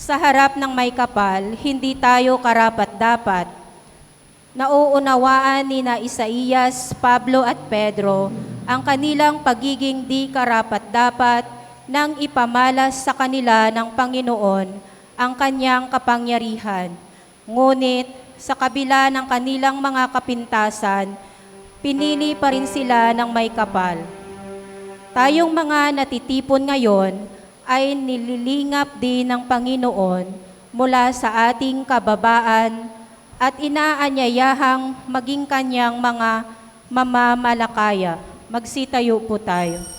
Sa harap ng may kapal, hindi tayo karapat-dapat. Nauunawaan ni na Isaías, Pablo at Pedro ang kanilang pagiging di karapat-dapat nang ipamalas sa kanila ng Panginoon ang kanyang kapangyarihan. Ngunit sa kabila ng kanilang mga kapintasan, pinili pa rin sila ng may kapal. Tayong mga natitipon ngayon ay nililingap din ng Panginoon mula sa ating kababaan at inaanyayahang maging kanyang mga mamamalakaya. Magsitayo po tayo.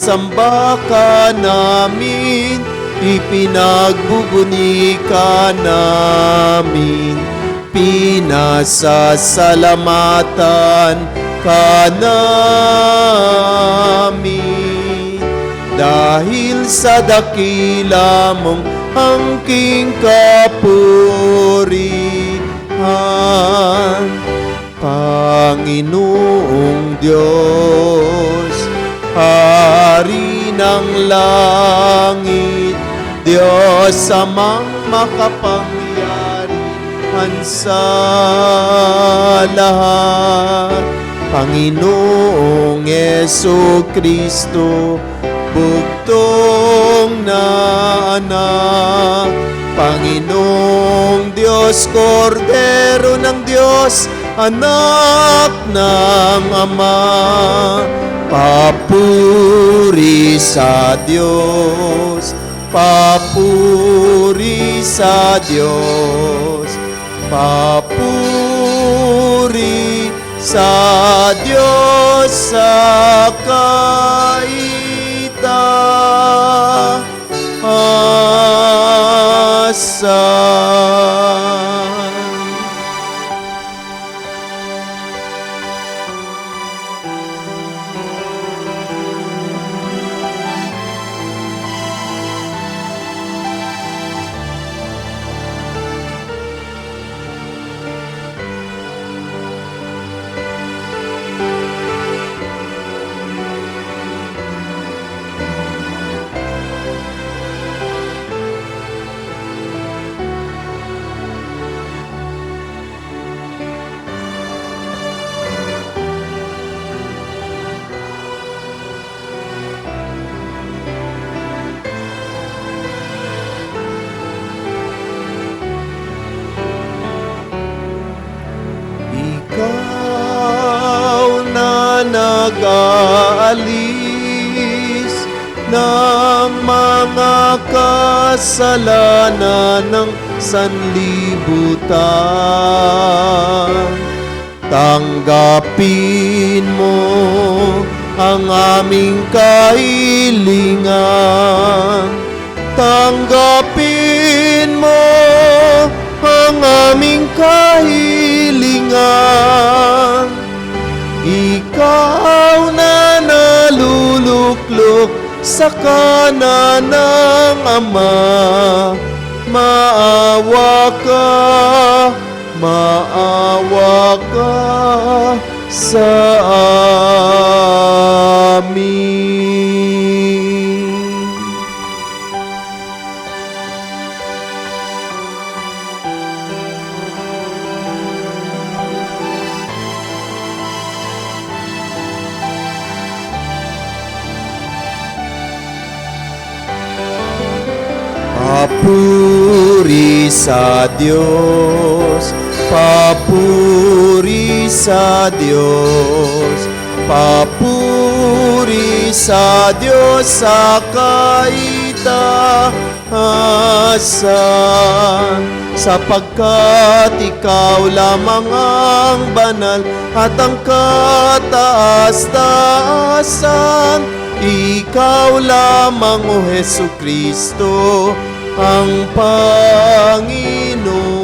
Sinasamba ka namin, ipinagbubuni ka namin, pinasasalamatan ka namin. Dahil sa dakila mong angking kapurihan, Panginoong Diyos, Hari ng langit, Diyos amang makapangyarihan sa lahat, Panginoong Jesucristo, bugtong na anak, Panginoong Diyos, Kordero ng Diyos, anak ng Ama, papuri sa Diyos, papuri sa Diyos, papuri sa Diyos sa kaitaasan. Ikaw na nag-aalis ng mga kasalanan ng sanlibutan, tanggapin mo ang aming kahilingan, tanggapin mo ang aming kahilingan. Ikaw na naluluklok sa kanan ng Ama, maawa ka sa amin. Papuri sa Diyos, papuri sa Diyos, papuri sa Diyos sa kaitaasan, sapagkat ikaw lamang ang banal at ang kataas-taasan. Ikaw lamang, O Jesucristo, ang Panginoon.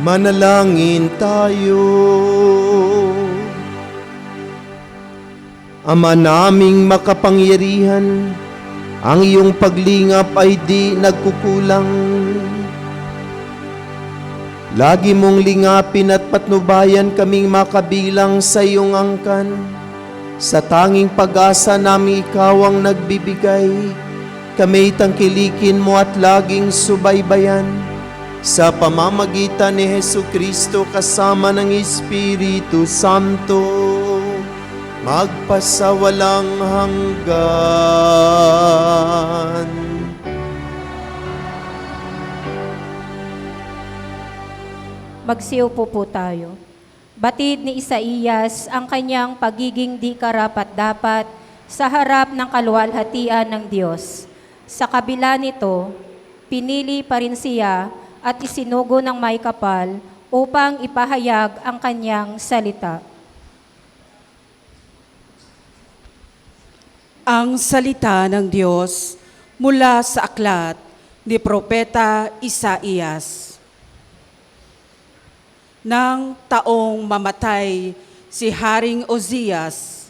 Manalangin tayo. Ama naming makapangyarihan, ang iyong paglingap ay di nagkukulang. Lagi mong lingapin at patnubayan kaming makabilang sa iyong angkan. Sa tanging pag-asa namin ikaw ang nagbibigay, kami tangkilikin mo at laging subaybayan. Sa pamamagitan ni Jesucristo kasama ng Espiritu Santo, magpasawalang hanggan. Magsiupo po tayo. Batid ni Isaías ang kanyang pagiging di karapat-dapat sa harap ng kaluwalhatian ng Diyos. Sa kabila nito, pinili pa rin siya at isinugo ng may kapal upang ipahayag ang kanyang salita. Ang salita ng Diyos mula sa aklat ni Propeta Isaías. Nang taong mamatay si Haring Ozias,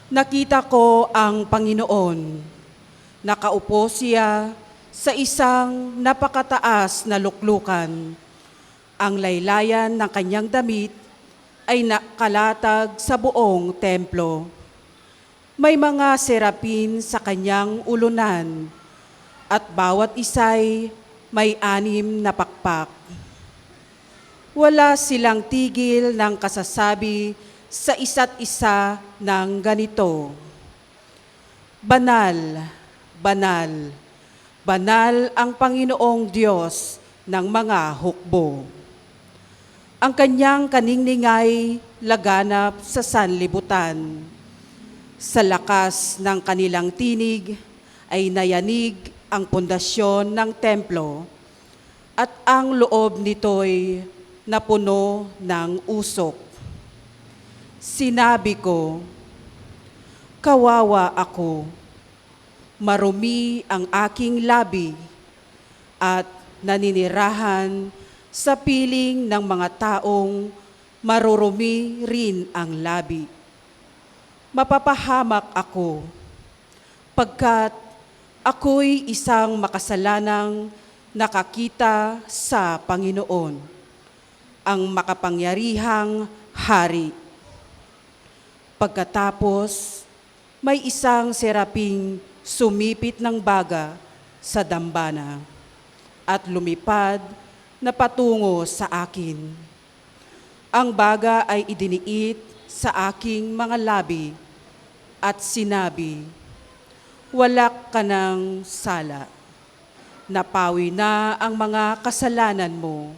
nakita ko ang Panginoon. Nakaupo siya sa isang napakataas na luklukan. Ang laylayan ng kanyang damit ay nakalatag sa buong templo. May mga serapin sa kanyang ulunan at bawat isa'y may 6 na pakpak. Wala silang tigil ng kasasabi sa isa't isa ng ganito: Banal, banal, banal ang Panginoong Diyos ng mga hukbo. Ang kanyang kaniningay laganap sa sanlibutan. Sa lakas ng kanilang tinig ay nayanig ang pundasyon ng templo at ang loob nito'y napuno ng usok. Sinabi ko, kawawa ako, marumi ang aking labi at naninirahan sa piling ng mga taong marurumi rin ang labi. Mapapahamak ako, pagkat ako'y isang makasalanang nakakita sa Panginoon, ang makapangyarihang hari. Pagkatapos, may isang seraping sumipit ng baga sa dambana at lumipad na patungo sa akin. Ang baga ay idiniit sa aking mga labi at sinabi, wala ka ng sala. Napawi na ang mga kasalanan mo.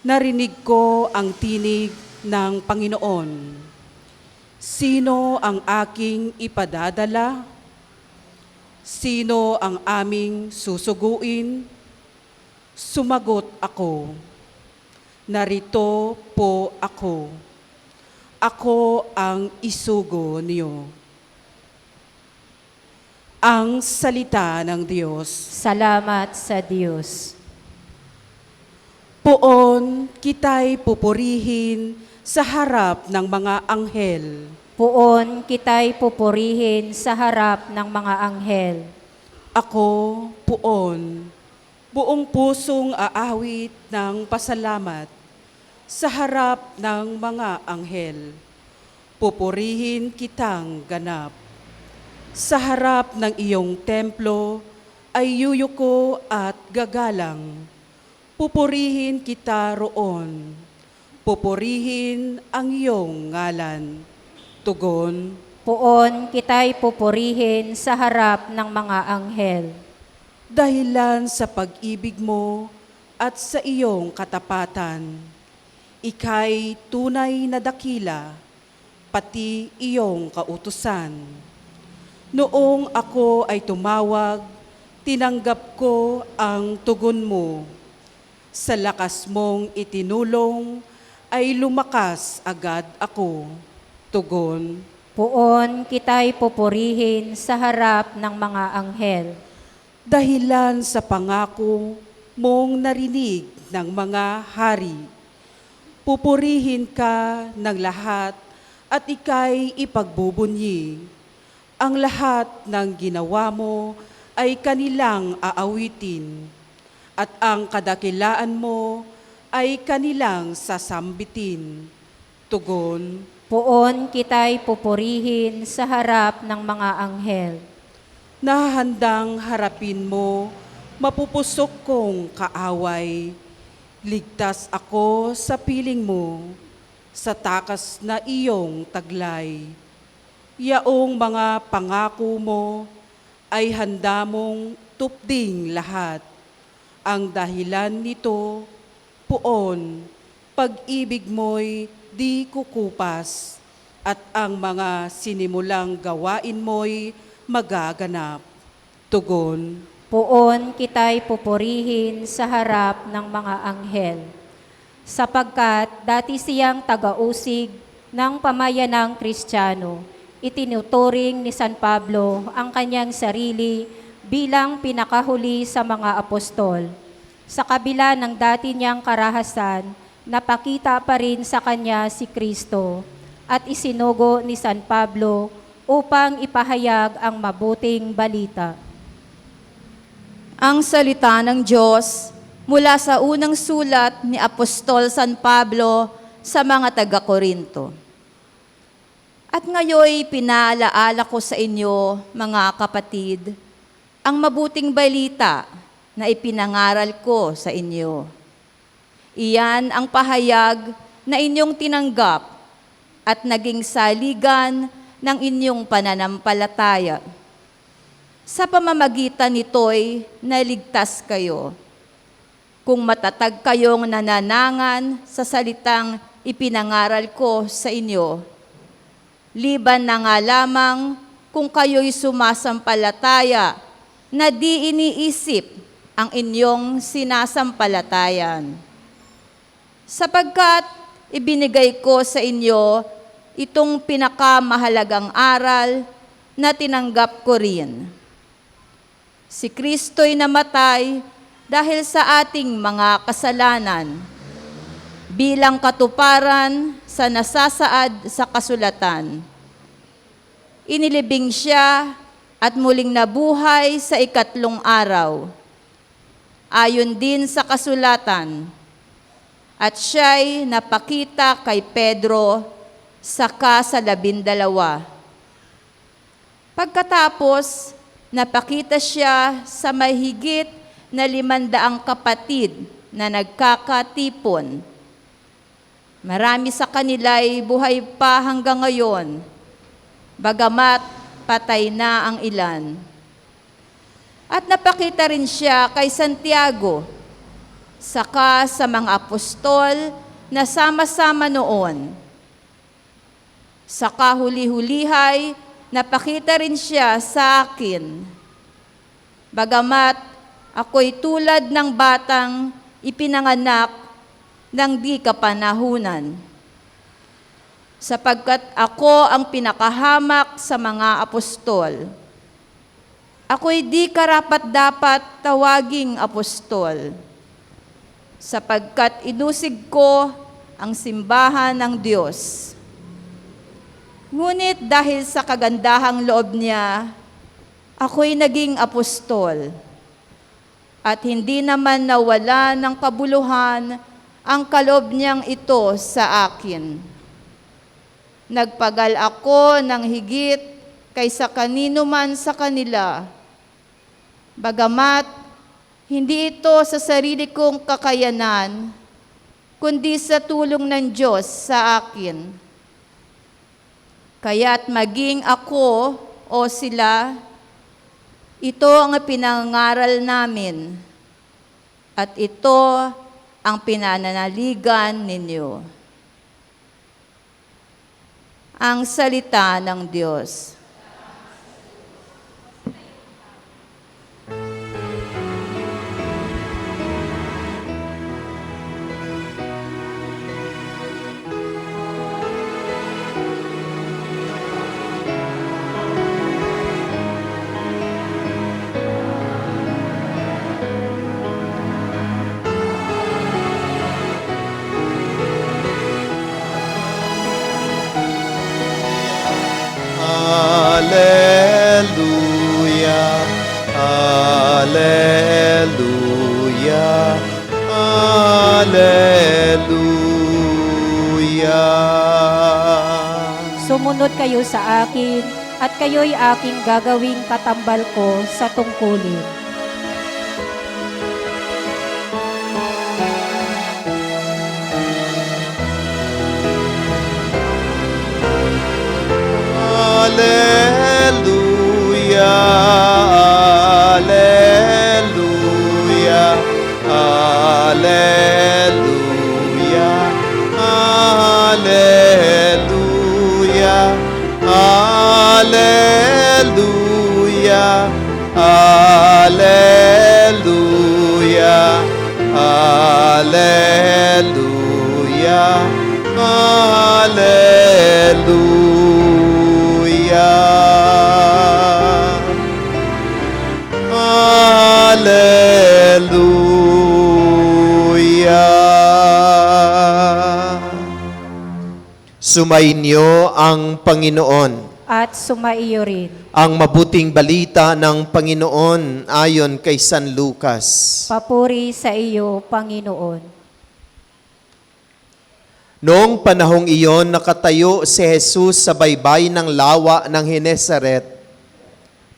Narinig ko ang tinig ng Panginoon. Sino ang aking ipadadala? Sino ang aming susuguin? Sumagot ako, narito po ako. Ako ang isugo niyo. Ang salita ng Diyos. Salamat sa Diyos. Poon kita'y pupurihin sa harap ng mga anghel. Poon kita'y pupurihin sa harap ng mga anghel. Ako, poon, buong pusong aawit ng pasalamat sa harap ng mga anghel. Pupurihin kitang ganap. Sa harap ng iyong templo ay yuyuko at gagalang. Pupurihin kita roon. Pupurihin ang iyong ngalan. Tugon, Poon kita'y pupurihin sa harap ng mga anghel. dahilan sa pag-ibig mo at sa iyong katapatan, ika'y tunay na dakila, pati iyong kautusan. Noong ako ay tumawag, tinanggap ko ang tugon mo. Sa lakas mong itinulong, ay lumakas agad ako. Tugon, Poon kita'y pupurihin sa harap ng mga anghel. dahilan sa pangako mong narinig ng mga hari. Pupurihin ka ng lahat at ika'y ipagbubunyi. Ang lahat ng ginawa mo ay kanilang aawitin, at ang kadakilaan mo ay kanilang sasambitin. Tugon, Poon kita'y pupurihin sa harap ng mga anghel. nahahandang harapin mo, mapupusok kong kaaway. Ligtas ako sa piling mo, sa takas na iyong taglay. Yaong mga pangako mo ay handa mong tupding lahat. Ang dahilan nito, poon, pag-ibig mo'y di kukupas, at ang mga sinimulang gawain mo'y magaganap. Tugon, Poon kita'y pupurihin sa harap ng mga anghel. Sapagkat dati siyang tagausig ng pamayanang Kristiyano, itinuturing ni San Pablo ang kanyang sarili bilang pinakahuli sa mga apostol. Sa kabila ng dati niyang karahasan, napakita pa rin sa kanya si Kristo at isinugo ni San Pablo upang ipahayag ang mabuting balita. Ang salita ng Diyos mula sa unang sulat ni Apostol San Pablo sa mga taga-Korinto. At ngayoy pinaalaala ko sa inyo, mga kapatid, ang mabuting balita na ipinangaral ko sa inyo. Iyan ang pahayag na inyong tinanggap at naging saligan ng inyong pananampalataya. Sa pamamagitan nito'y naligtas kayo. Kung matatag kayong nananangan sa salitang ipinangaral ko sa inyo, liban na nga lamang kung kayo'y sumasampalataya na di iniisip ang inyong sinasampalatayan. Sapagkat ibinigay ko sa inyo itong pinakamahalagang aral na tinanggap ko rin. Si Kristo'y namatay dahil sa ating mga kasalanan, bilang katuparan sa nasasaad sa kasulatan. Inilibing siya at muling nabuhay sa ikatlong araw, ayon din sa kasulatan, at siya'y napakita kay Pedro saka sa 12. Pagkatapos, napakita siya sa mahigit na 500 kapatid na nagkakatipon. Marami sa kanila'y buhay pa hanggang ngayon, bagamat patay na ang ilan. At napakita rin siya kay Santiago, saka sa mga apostol na sama-sama noon. Sa kahuli-hulihay, napakita rin siya sa akin. Bagamat ako'y tulad ng batang ipinanganak ng di kapanahunan. Sapagkat ako ang pinakahamak sa mga apostol. Ako'y di karapat-dapat tawaging apostol, sapagkat inusig ko ang simbahan ng Diyos. Ngunit dahil sa kagandahang loob niya, ako'y naging apostol. At hindi naman nawala ng kabuluhan ang kaloob niyang ito sa akin. Nagpagal ako ng higit kaysa kanino man sa kanila, bagamat hindi ito sa sarili kong kakayanan, kundi sa tulong ng Diyos sa akin. Kaya't maging ako o sila, ito ang pinangaral namin, at ito ang pinananaligan ninyo. Ang salita ng Diyos. Alleluia. Alleluia. Sumunod kayo sa akin at kayo'y aking gagawing katambal ko sa tungkulin. Alleluia. Alleluia. Alleluia. Alleluia. Alleluia. Alleluia. Alleluia. Alleluia. Alleluia. Sumainyo ang Panginoon. At sumaiyo rin. Ang mabuting balita ng Panginoon ayon kay San Lucas. Papuri sa iyo, Panginoon. Noong panahong iyon, nakatayo si Jesus sa baybay ng lawa ng Genesaret.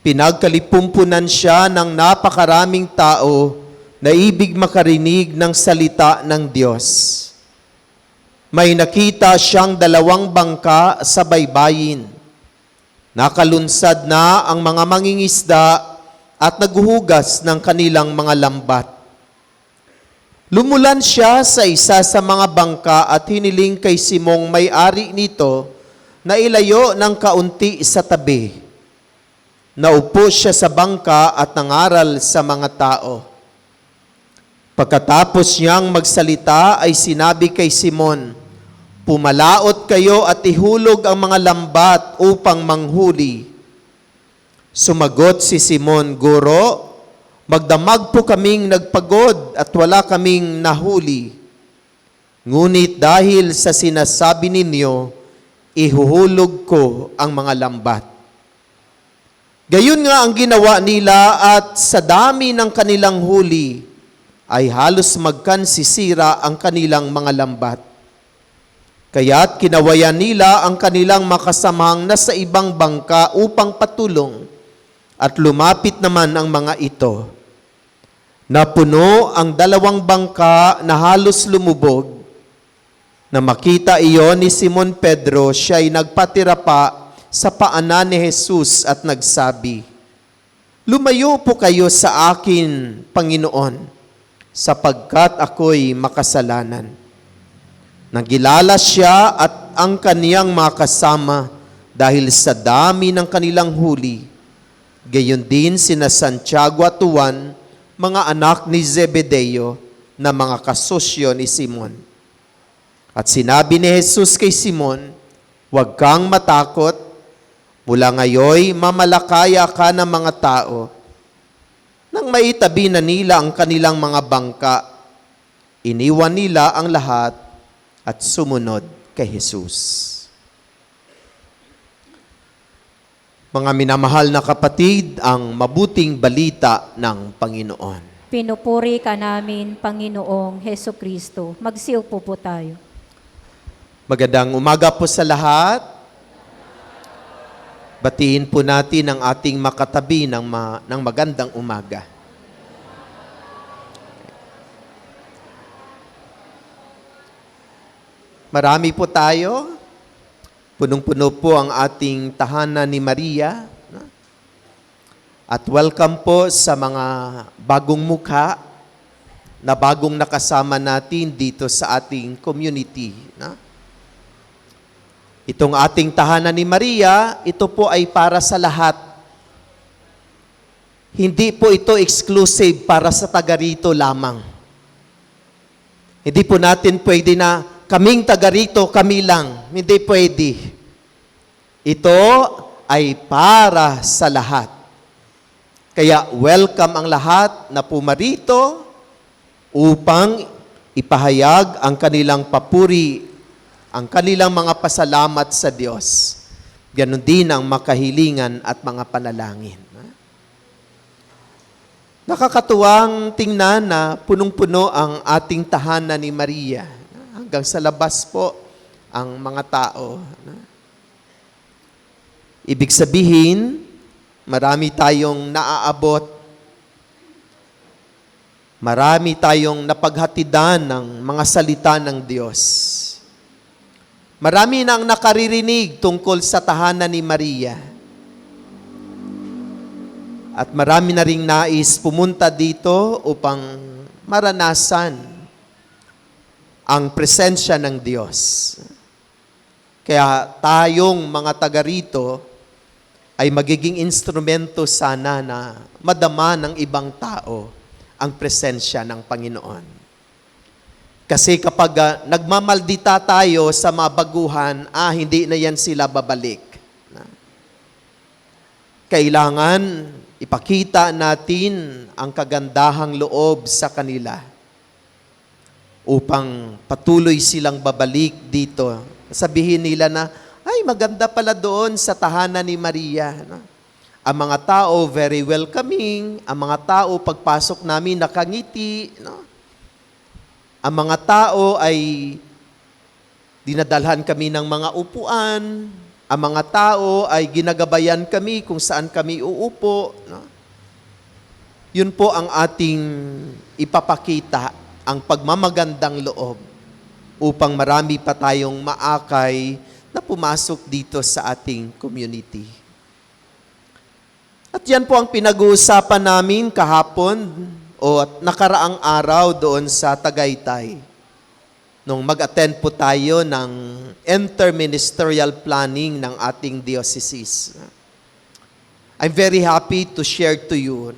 Pinagkalipumpunan siya ng napakaraming tao na ibig makarinig ng salita ng Diyos. May nakita siyang 2 bangka sa baybayin. Nakalunsad na ang mga mangingisda at naghuhugas ng kanilang mga lambat. Lumulan siya sa isa sa mga bangka at hiniling kay Simong may-ari nito na ilayo ng kaunti sa tabi. Naupo siya sa bangka at nangaral sa mga tao. Pagkatapos niyang magsalita ay sinabi kay Simon, "Pumalaot kayo at ihulog ang mga lambat upang manghuli." Sumagot si Simon, "Guro, magdamag po kaming nagpagod at wala kaming nahuli. Ngunit dahil sa sinasabi ninyo, ihuhulog ko ang mga lambat." Gayon nga ang ginawa nila at sa dami ng kanilang huli ay halos magkansisira ang kanilang mga lambat. Kaya't kinawayan nila ang kanilang makasamang nasa ibang bangka upang patulong at lumapit naman ang mga ito. Napuno ang 2 bangka na halos lumubog. Na makita iyon ni Simon Pedro, siya'y nagpatira pa sa paanan ni Jesus at nagsabi, "Lumayo po kayo sa akin, Panginoon, sapagkat ako'y makasalanan." Nagilala siya at ang kaniyang makasama dahil sa dami ng kanilang huli. Gayon din sina Santiago at Juan, mga anak ni Zebedeo, na mga kasosyo ni Simon. At sinabi ni Jesus kay Simon, "Huwag kang matakot, mula ngayoy mamalakaya ka ng mga tao." Nang maitabi na nila ang kanilang mga bangka, iniwan nila ang lahat at sumunod kay Jesus. Mga minamahal na kapatid, ang mabuting balita ng Panginoon. Pinupuri ka namin, Panginoong Heso Kristo. Magsiupo po tayo. Magandang umaga po sa lahat. Batiin po natin ang ating makatabi ng magandang umaga. Marami po tayo. Punong-puno po ang ating tahanan ni Maria. At welcome po sa mga bagong mukha na bagong nakasama natin dito sa ating community. Itong ating tahanan ni Maria, ito po ay para sa lahat. Hindi po ito exclusive para sa taga rito lamang. Hindi po natin pwede na kaming taga rito, kami lang. Hindi pwede. Ito ay para sa lahat. Kaya welcome ang lahat na pumarito upang ipahayag ang kanilang papuri, ang kanilang mga pasalamat sa Diyos. Ganon din ang makahilingan at mga panalangin. Nakakatuwang tingnan na punong-puno ang ating tahanan ni Maria. Hanggang sa labas po ang mga tao. Ibig sabihin, marami tayong naaabot, marami tayong napaghatidan ng mga salita ng Diyos. Marami nang nakaririnig tungkol sa tahanan ni Maria. At marami na ring nais pumunta dito upang maranasan ang presensya ng Diyos. Kaya tayong mga taga rito ay magiging instrumento sana na madama ng ibang tao ang presensya ng Panginoon. Kasi kapag nagmamaldita tayo sa mga baguhan, hindi na yan sila babalik. Kailangan ipakita natin ang kagandahang loob sa kanila upang patuloy silang babalik dito. Sabihin nila na, ay maganda pala doon sa tahanan ni Maria. Ang mga tao very welcoming, ang mga tao pagpasok namin nakangiti. Ang mga tao ay dinadalhan kami ng mga upuan. Ang mga tao ay ginagabayan kami kung saan kami uupo. Yun po ang ating ipapakita, ang pagmamagandang loob upang marami pa tayong maakay na pumasok dito sa ating community. At yan po ang pinag-uusapan namin kahapon o nakaraang araw doon sa Tagaytay. Nung mag-attend po tayo ng interministerial planning ng ating diocese. I'm very happy to share to you.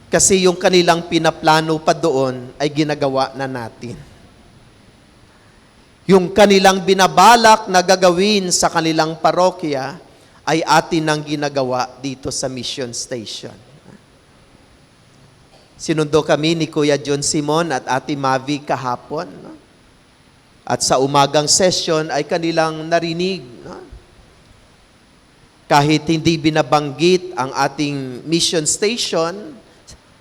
Kasi yung kanilang pinaplano pa doon ay ginagawa na natin. Yung kanilang binabalak na gagawin sa kanilang parokya ay atin ang ginagawa dito sa mission station. Sinundo kami ni Kuya John Simon at Ate Mavi kahapon. At sa umagang session ay kanilang narinig. Kahit hindi binabanggit ang ating mission station,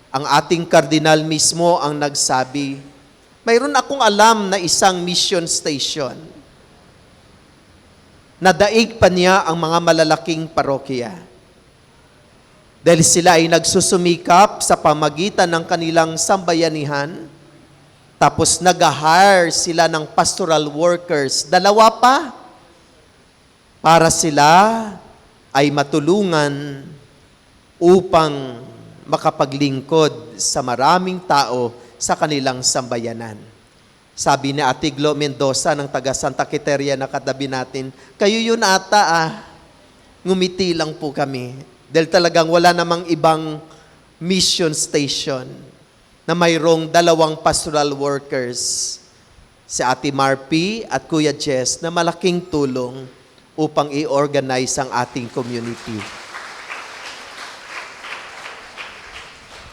ang ating kardinal mismo ang nagsabi, mayroon akong alam na isang mission station. Nadaig pa niya ang mga malalaking parokya. Dahil sila ay nagsusumikap sa pamagitan ng kanilang sambayanihan, tapos nag-hire sila ng pastoral workers, 2 pa, para sila ay matulungan upang makapaglingkod sa maraming tao sa kanilang sambayanan. Sabi ni Ate Glo Mendoza ng taga Santa Quiteria na katabi natin, kayo yun ata ngumiti lang po kami. Dahil talagang wala namang ibang mission station na mayroong 2 pastoral workers, si Ate Marpy at Kuya Jess, na malaking tulong upang i-organize ang ating community.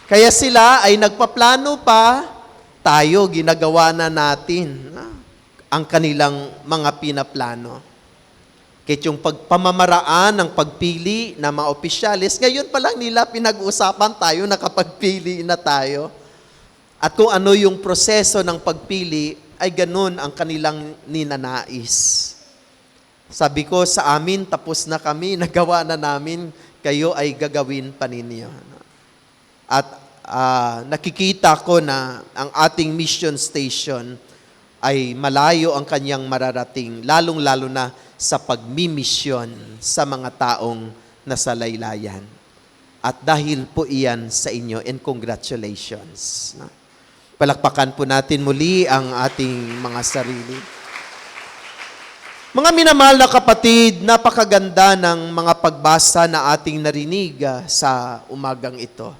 Kaya sila ay nagpaplano pa, tayo ginagawa na natin ang kanilang mga pinaplano. Kahit yung pamamaraan ng pagpili ng mga opisyalis, ngayon pa lang nila pinag-usapan tayo, nakapagpili na tayo. At kung ano yung proseso ng pagpili, ay ganun ang kanilang ninanais. Sabi ko sa amin, tapos na kami, nagawa na namin, kayo ay gagawin pa ninyo. At nakikita ko na ang ating mission station ay malayo ang kanyang mararating, lalong-lalo na sa pagmimisyon sa mga taong nasa laylayan. At dahil po iyan sa inyo, and congratulations. Palakpakan po natin muli ang ating mga sarili. Mga minamahal na kapatid, napakaganda ng mga pagbasa na ating narinig sa umagang ito.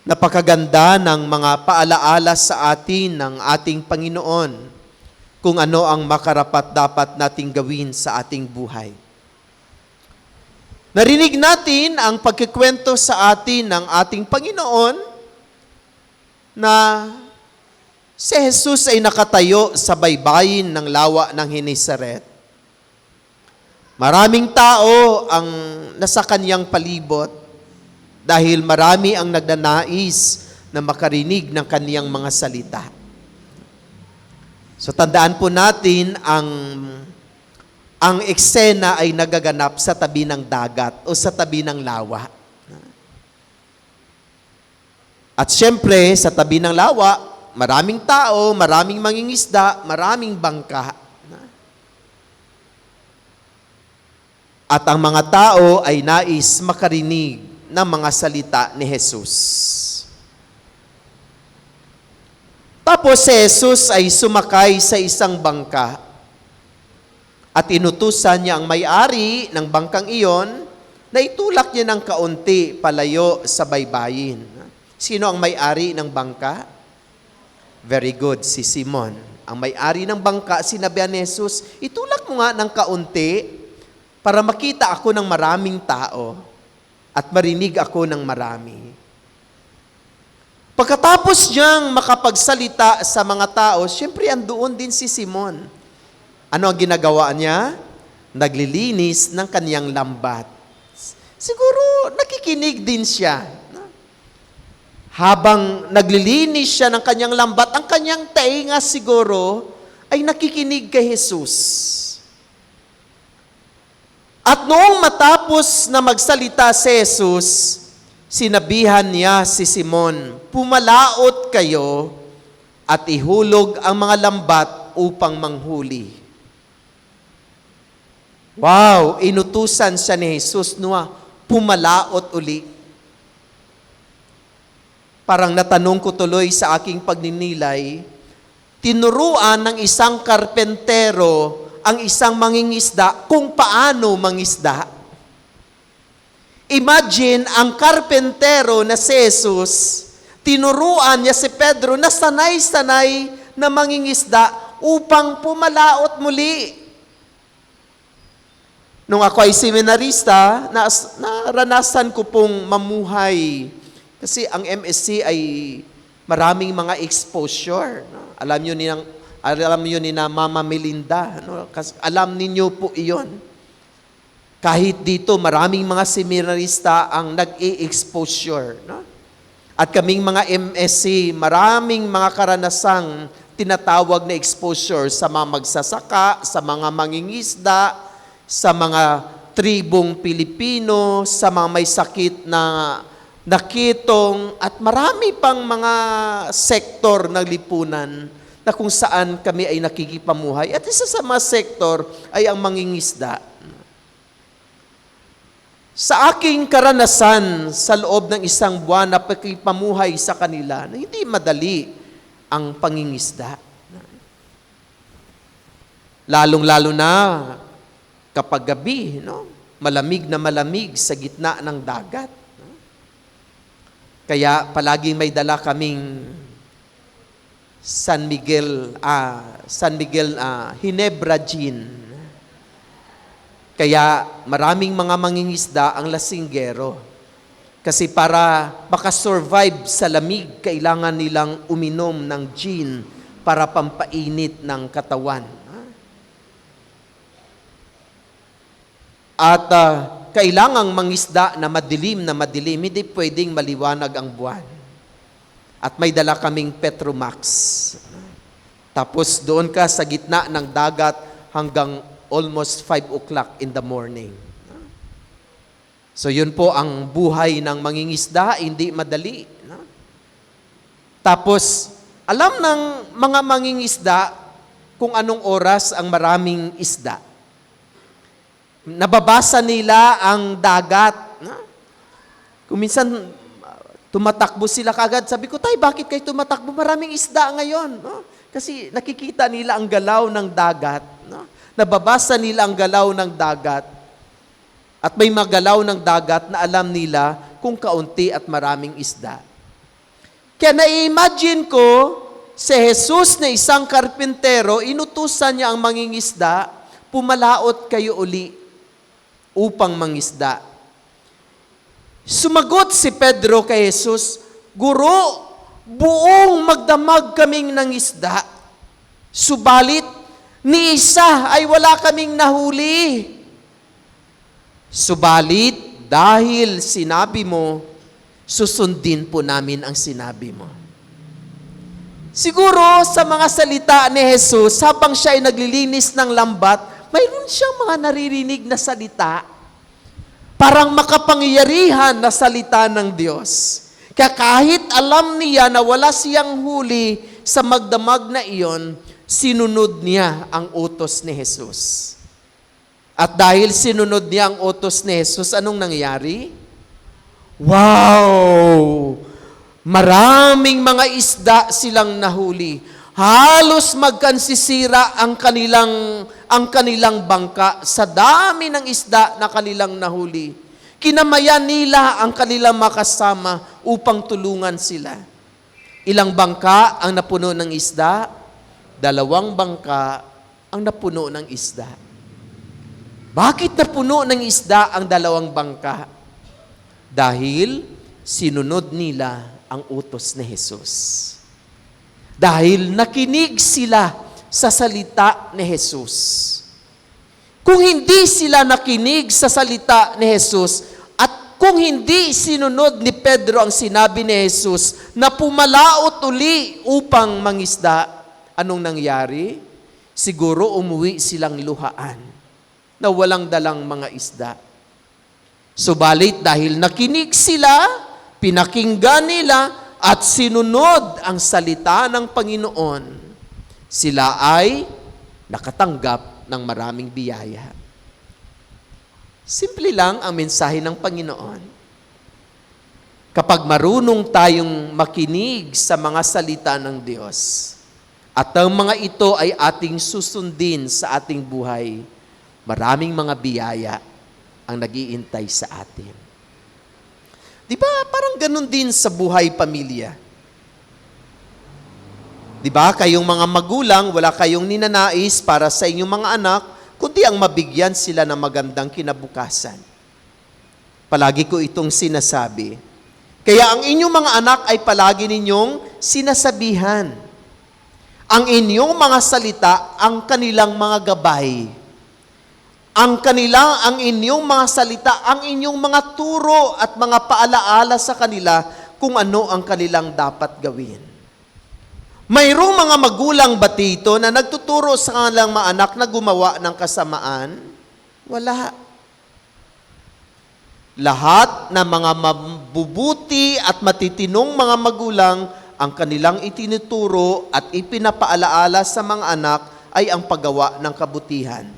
Napakaganda ng mga paalaala sa atin ng ating Panginoon kung ano ang makarapat-dapat nating gawin sa ating buhay. Narinig natin ang pagkikwento sa atin ng ating Panginoon na si Jesus ay nakatayo sa baybayin ng lawa ng Genesaret. Maraming tao ang nasa kanyang palibot. dahil marami ang nagnanais na makarinig ng kaniyang mga salita. So tandaan po natin ang eksena ay nagaganap sa tabi ng dagat o sa tabi ng lawa. At syempre, sa tabi ng lawa, maraming tao, maraming mangingisda, maraming bangka. At ang mga tao ay nais makarinig ng mga salita ni Jesus. Tapos si Jesus ay sumakay sa isang bangka at inutusan niya ang may-ari ng bangkang iyon na itulak niya ng kaunti palayo sa baybayin. Sino ang may-ari ng bangka? Very good, si Simon. Ang may-ari ng bangka, sinabihan ni Jesus, itulak mo nga ng kaunti para makita ako ng maraming tao at marinig ako ng marami. Pagkatapos niyang makapagsalita sa mga tao, siyempre andoon din si Simon. Ano ang ginagawa niya? Naglilinis ng kaniyang lambat. Siguro nakikinig din siya. Habang naglilinis siya ng kanyang lambat, ang kanyang tainga siguro ay nakikinig kay Jesus. At noong matapos na magsalita si Jesus, sinabihan niya si Simon, pumalaot kayo at ihulog ang mga lambat upang manghuli. Wow, inutusan siya ni Jesus, pumalaot uli. Parang natanong ko tuloy sa aking pagninilay, tinuruan ng isang karpentero ang isang mangingisda kung paano mangisda. Imagine, ang karpentero na si Jesus, tinuruan niya si Pedro na sanay-sanay na mangingisda upang pumalaot muli. Nung ako ay seminarista, naranasan ko pong mamuhay. Kasi ang MSc ay maraming mga exposure. No? Alam niyo ni na Mama Melinda. No? Alam ninyo po iyon. Kahit dito, maraming mga seminarista ang nag-i-exposure. No? At kaming mga MSc, maraming mga karanasang tinatawag na exposure sa mga magsasaka, sa mga mangingisda, sa mga tribong Pilipino, sa mga may sakit na nakitong, at marami pang mga sektor ng lipunan na kung saan kami ay nakikipamuhay. At isa sa mga sektor ay ang mangingisda. Sa aking karanasan sa loob ng isang buwan na pakipamuhay sa kanila, na hindi madali ang pangingisda. Lalong-lalo na kapag gabi, no? Malamig na malamig sa gitna ng dagat. Kaya palaging may dala kaming San Miguel Hinebra gin. Kaya maraming mga mangingisda ang lasinggero. Kasi para makasurvive sa lamig, kailangan nilang uminom ng gin para pampainit ng katawan. At kailangang mangisda na madilim, hindi pwedeng maliwanag ang buwan. At may dala kaming Petromax. Tapos doon ka sa gitna ng dagat hanggang almost 5 o'clock in the morning. So yun po ang buhay ng mangingisda, hindi madali. Tapos, alam ng mga mangingisda kung anong oras ang maraming isda. Nababasa nila ang dagat. Kung minsan, tumatakbo sila kagad. Sabi ko, tay, bakit kayo tumatakbo? Maraming isda ngayon. Kasi nakikita nila ang galaw ng dagat. Nababasa nila ang galaw ng dagat. At may magalaw ng dagat na alam nila kung kaunti at maraming isda. Kaya na-imagine ko, si Jesus na isang karpintero, inutusan niya ang mangingisda, pumalaot kayo uli upang mangisda. Sumagot si Pedro kay Jesus, Guro, buong magdamag kaming ng isda, subalit ni isa ay wala kaming nahuli. Subalit dahil sinabi mo, susundin po namin ang sinabi mo. Siguro sa mga salita ni Jesus, habang siya ay naglilinis ng lambat, mayroon siyang mga naririnig na salita. Parang makapangyarihan na salita ng Diyos. Kaya kahit alam niya na wala siyang huli sa magdamag na iyon, sinunod niya ang utos ni Jesus. At dahil sinunod niya ang utos ni Jesus, anong nangyari? Wow! Maraming mga isda silang nahuli. Halos magkansisira ang kanilang bangka sa dami ng isda na kanilang nahuli. Kinamayan nila ang kanilang makasama upang tulungan sila. Ilang bangka ang napuno ng isda? 2 bangka ang napuno ng isda. Bakit napuno ng isda ang 2 bangka? Dahil sinunod nila ang utos ni Jesus. Dahil nakinig sila sa salita ni Jesus. Kung hindi sila nakinig sa salita ni Jesus, at kung hindi sinunod ni Pedro ang sinabi ni Jesus na pumalaot uli upang mangisda, anong nangyari? Siguro umuwi silang luhaan na walang dalang mga isda. Subalit dahil nakinig sila, pinakinggan nila at sinunod ang salita ng Panginoon, sila ay nakatanggap ng maraming biyaya. Simple lang ang mensahe ng Panginoon. Kapag marunong tayong makinig sa mga salita ng Diyos, at ang mga ito ay ating susundin sa ating buhay, maraming mga biyaya ang nag-iintay sa atin. Di ba parang ganun din sa buhay pamilya? Di ba kayong mga magulang, wala kayong ninanais para sa inyong mga anak, kundi ang mabigyan sila ng magandang kinabukasan. Palagi ko itong sinasabi. Kaya ang inyong mga anak ay palagi ninyong sinasabihan. Ang inyong mga salita, ang kanilang mga gabay. Ang inyong mga salita, ang inyong mga turo at mga paalaala sa kanila kung ano ang kanilang dapat gawin. Mayroong mga magulang ba dito na nagtuturo sa kanilang mga anak na gumawa ng kasamaan? Wala. Lahat ng mga mabubuti at matitinong mga magulang, ang kanilang itinuturo at ipinapaalaala sa mga anak ay ang paggawa ng kabutihan.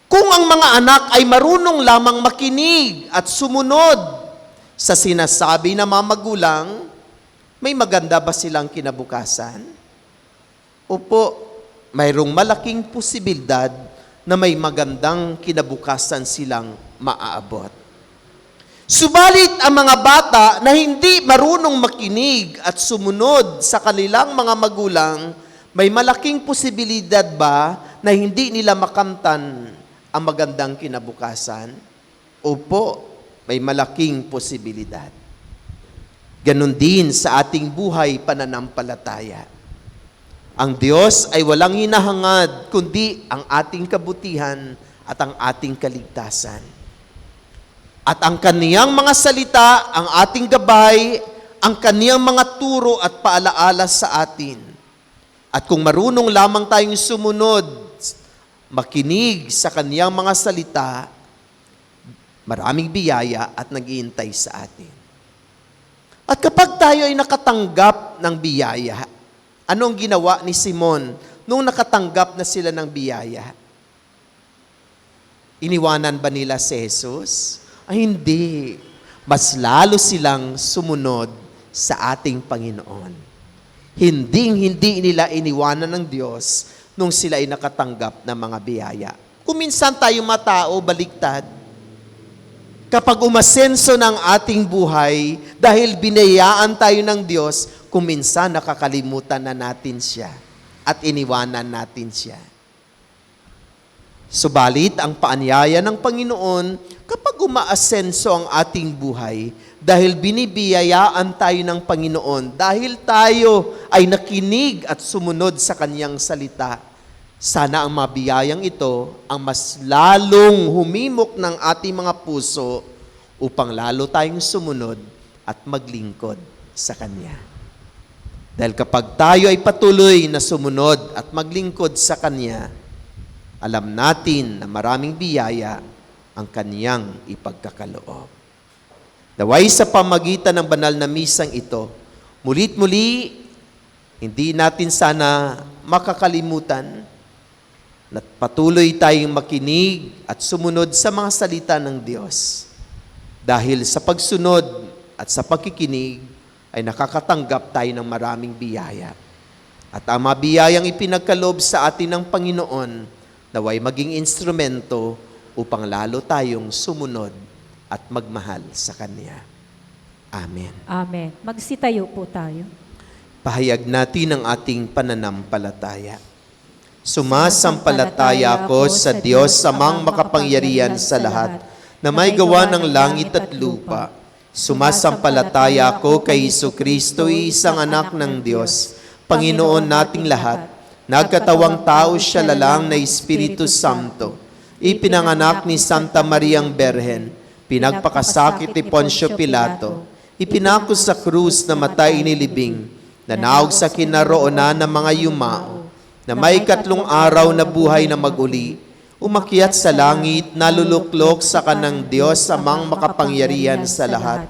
Kung ang mga anak ay marunong lamang makinig at sumunod sa sinasabi ng mga magulang, may maganda ba silang kinabukasan? Opo, mayroong malaking posibilidad na may magandang kinabukasan silang maaabot. Subalit ang mga bata na hindi marunong makinig at sumunod sa kanilang mga magulang, may malaking posibilidad ba na hindi nila makamtan ang magandang kinabukasan? Opo, may malaking posibilidad. Ganon din sa ating buhay pananampalataya. Ang Diyos ay walang hinahangad, kundi ang ating kabutihan at ang ating kaligtasan. At ang kaniyang mga salita, ang ating gabay, ang kaniyang mga turo at paalaala sa atin. At kung marunong lamang tayong sumunod, makinig sa kaniyang mga salita, maraming biyaya at nag-iintay sa atin. At kapag tayo ay nakatanggap ng biyaya, anong ginawa ni Simon nung nakatanggap na sila ng biyaya? Iniwanan ba nila si Jesus? Ay hindi. Mas lalo silang sumunod sa ating Panginoon. Hindi nila iniwanan ng Diyos nung sila ay nakatanggap ng mga biyaya. Kung minsan tayo matao, baliktad. Kapag umasenso ng ating buhay, dahil binayaan tayo ng Diyos, kung minsan nakakalimutan na natin siya at iniwanan natin siya. Subalit, ang paanyaya ng Panginoon, kapag umaasenso ang ating buhay, dahil binibiyayaan tayo ng Panginoon, dahil tayo ay nakinig at sumunod sa Kanyang salita, sana ang mabiyayang ito ang mas lalong humimok ng ating mga puso upang lalo tayong sumunod at maglingkod sa Kanya. Dahil kapag tayo ay patuloy na sumunod at maglingkod sa Kanya, alam natin na maraming biyaya ang Kanyang ipagkakaloob. Naway sa pamagitan ng banal na misang ito, mulit-muli, hindi natin sana makakalimutan na patuloy tayong makinig at sumunod sa mga salita ng Diyos. Dahil sa pagsunod at sa pagkikinig ay nakakatanggap tayo ng maraming biyaya. At ang mga biyayang ipinagkaloob sa atin ng Panginoon naway maging instrumento upang lalo tayong sumunod at magmahal sa Kanya. Amen. Amen. Magsitayo po tayo. Pahayag natin ang ating pananampalataya. Sumasampalataya ako sa Diyos amang makapangyarihan sa lahat, na may gawa ng langit at lupa. Sumasampalataya ako kay Jesucristo, isang anak ng Diyos, Panginoon nating lahat. Nagkatawang tao siya lalang na Espiritu Santo. Ipinanganak ni Santa Mariang Berhen, pinagpakasakit ni Poncio Pilato, ipinako sa krus na matay inilibing, nanaog sa kinaroonan ng mga yumao, na may 3 araw na buhay na maguli, umakyat sa langit, naluluklok sa kanang Diyos amang makapangyarihan sa lahat.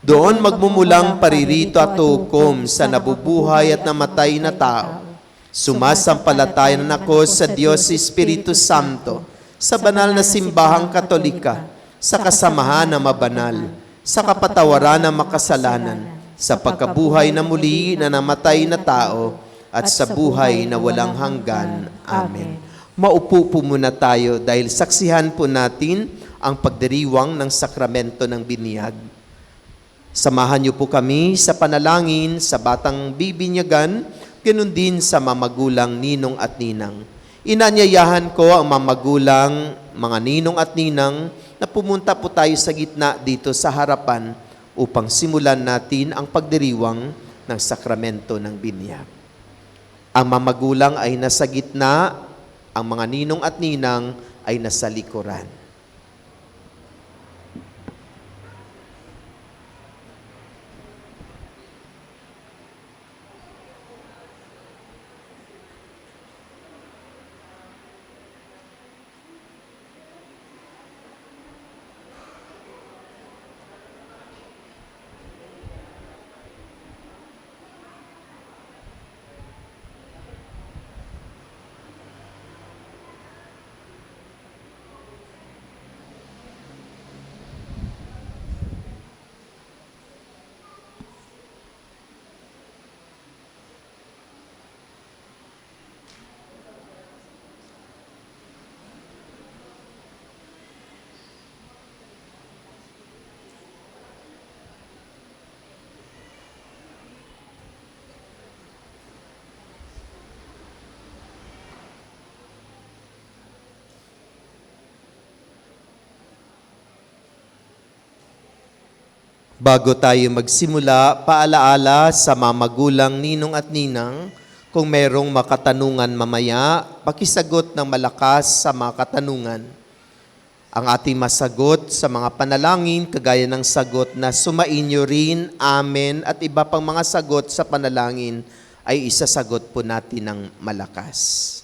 Doon magmumulang paririto at hukom sa nabubuhay at namatay na tao. Sumasampalataya na ako sa Diyos Espiritu Santo, sa banal na simbahang Katolika, sa kasamahan na mabanal, sa kapatawaran ng makasalanan, sa pagkabuhay na muli na namatay na tao, at sa buhay na walang hanggan. Amen. Maupo po muna tayo dahil saksihan po natin ang pagdiriwang ng sakramento ng binyag. Samahan niyo po kami sa panalangin sa batang bibinyagan, ganoon din sa mamagulang ninong at ninang. Inanyayahan ko ang mamagulang, mga ninong at ninang, na pumunta po tayo sa gitna dito sa harapan upang simulan natin ang pagdiriwang ng sakramento ng binyag. Ang mamagulang ay nasa gitna, ang mga ninong at ninang ay nasa likuran. Bago tayo magsimula, paalaala sa mga magulang, ninong at ninang, kung merong makatanungan mamaya, pakisagot ng malakas sa mga katanungan. Ang ating masagot sa mga panalangin, kagaya ng sagot na sumainyo rin, amen, at iba pang mga sagot sa panalangin, ay isasagot po natin ng malakas.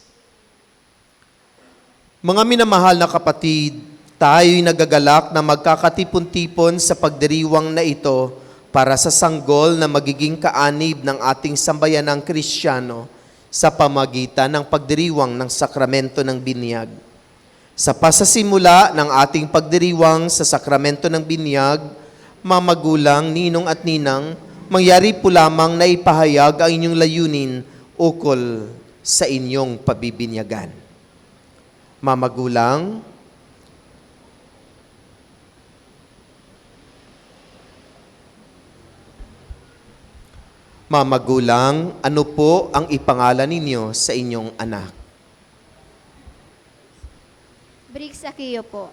Mga minamahal na kapatid, tayo'y nagagalak na magkakatipon-tipon sa pagdiriwang na ito para sa sanggol na magiging kaanib ng ating sambayanang Kristiyano sa pamagitan ng pagdiriwang ng sakramento ng binyag. Sa pasasimula ng ating pagdiriwang sa sakramento ng binyag, mga magulang, ninong at ninang, mangyari po lamang na ipahayag ang inyong layunin ukol sa inyong pabibinyagan. Mga magulang, mga magulang, ano po ang ipangalan ninyo sa inyong anak? Brix Aquillo po.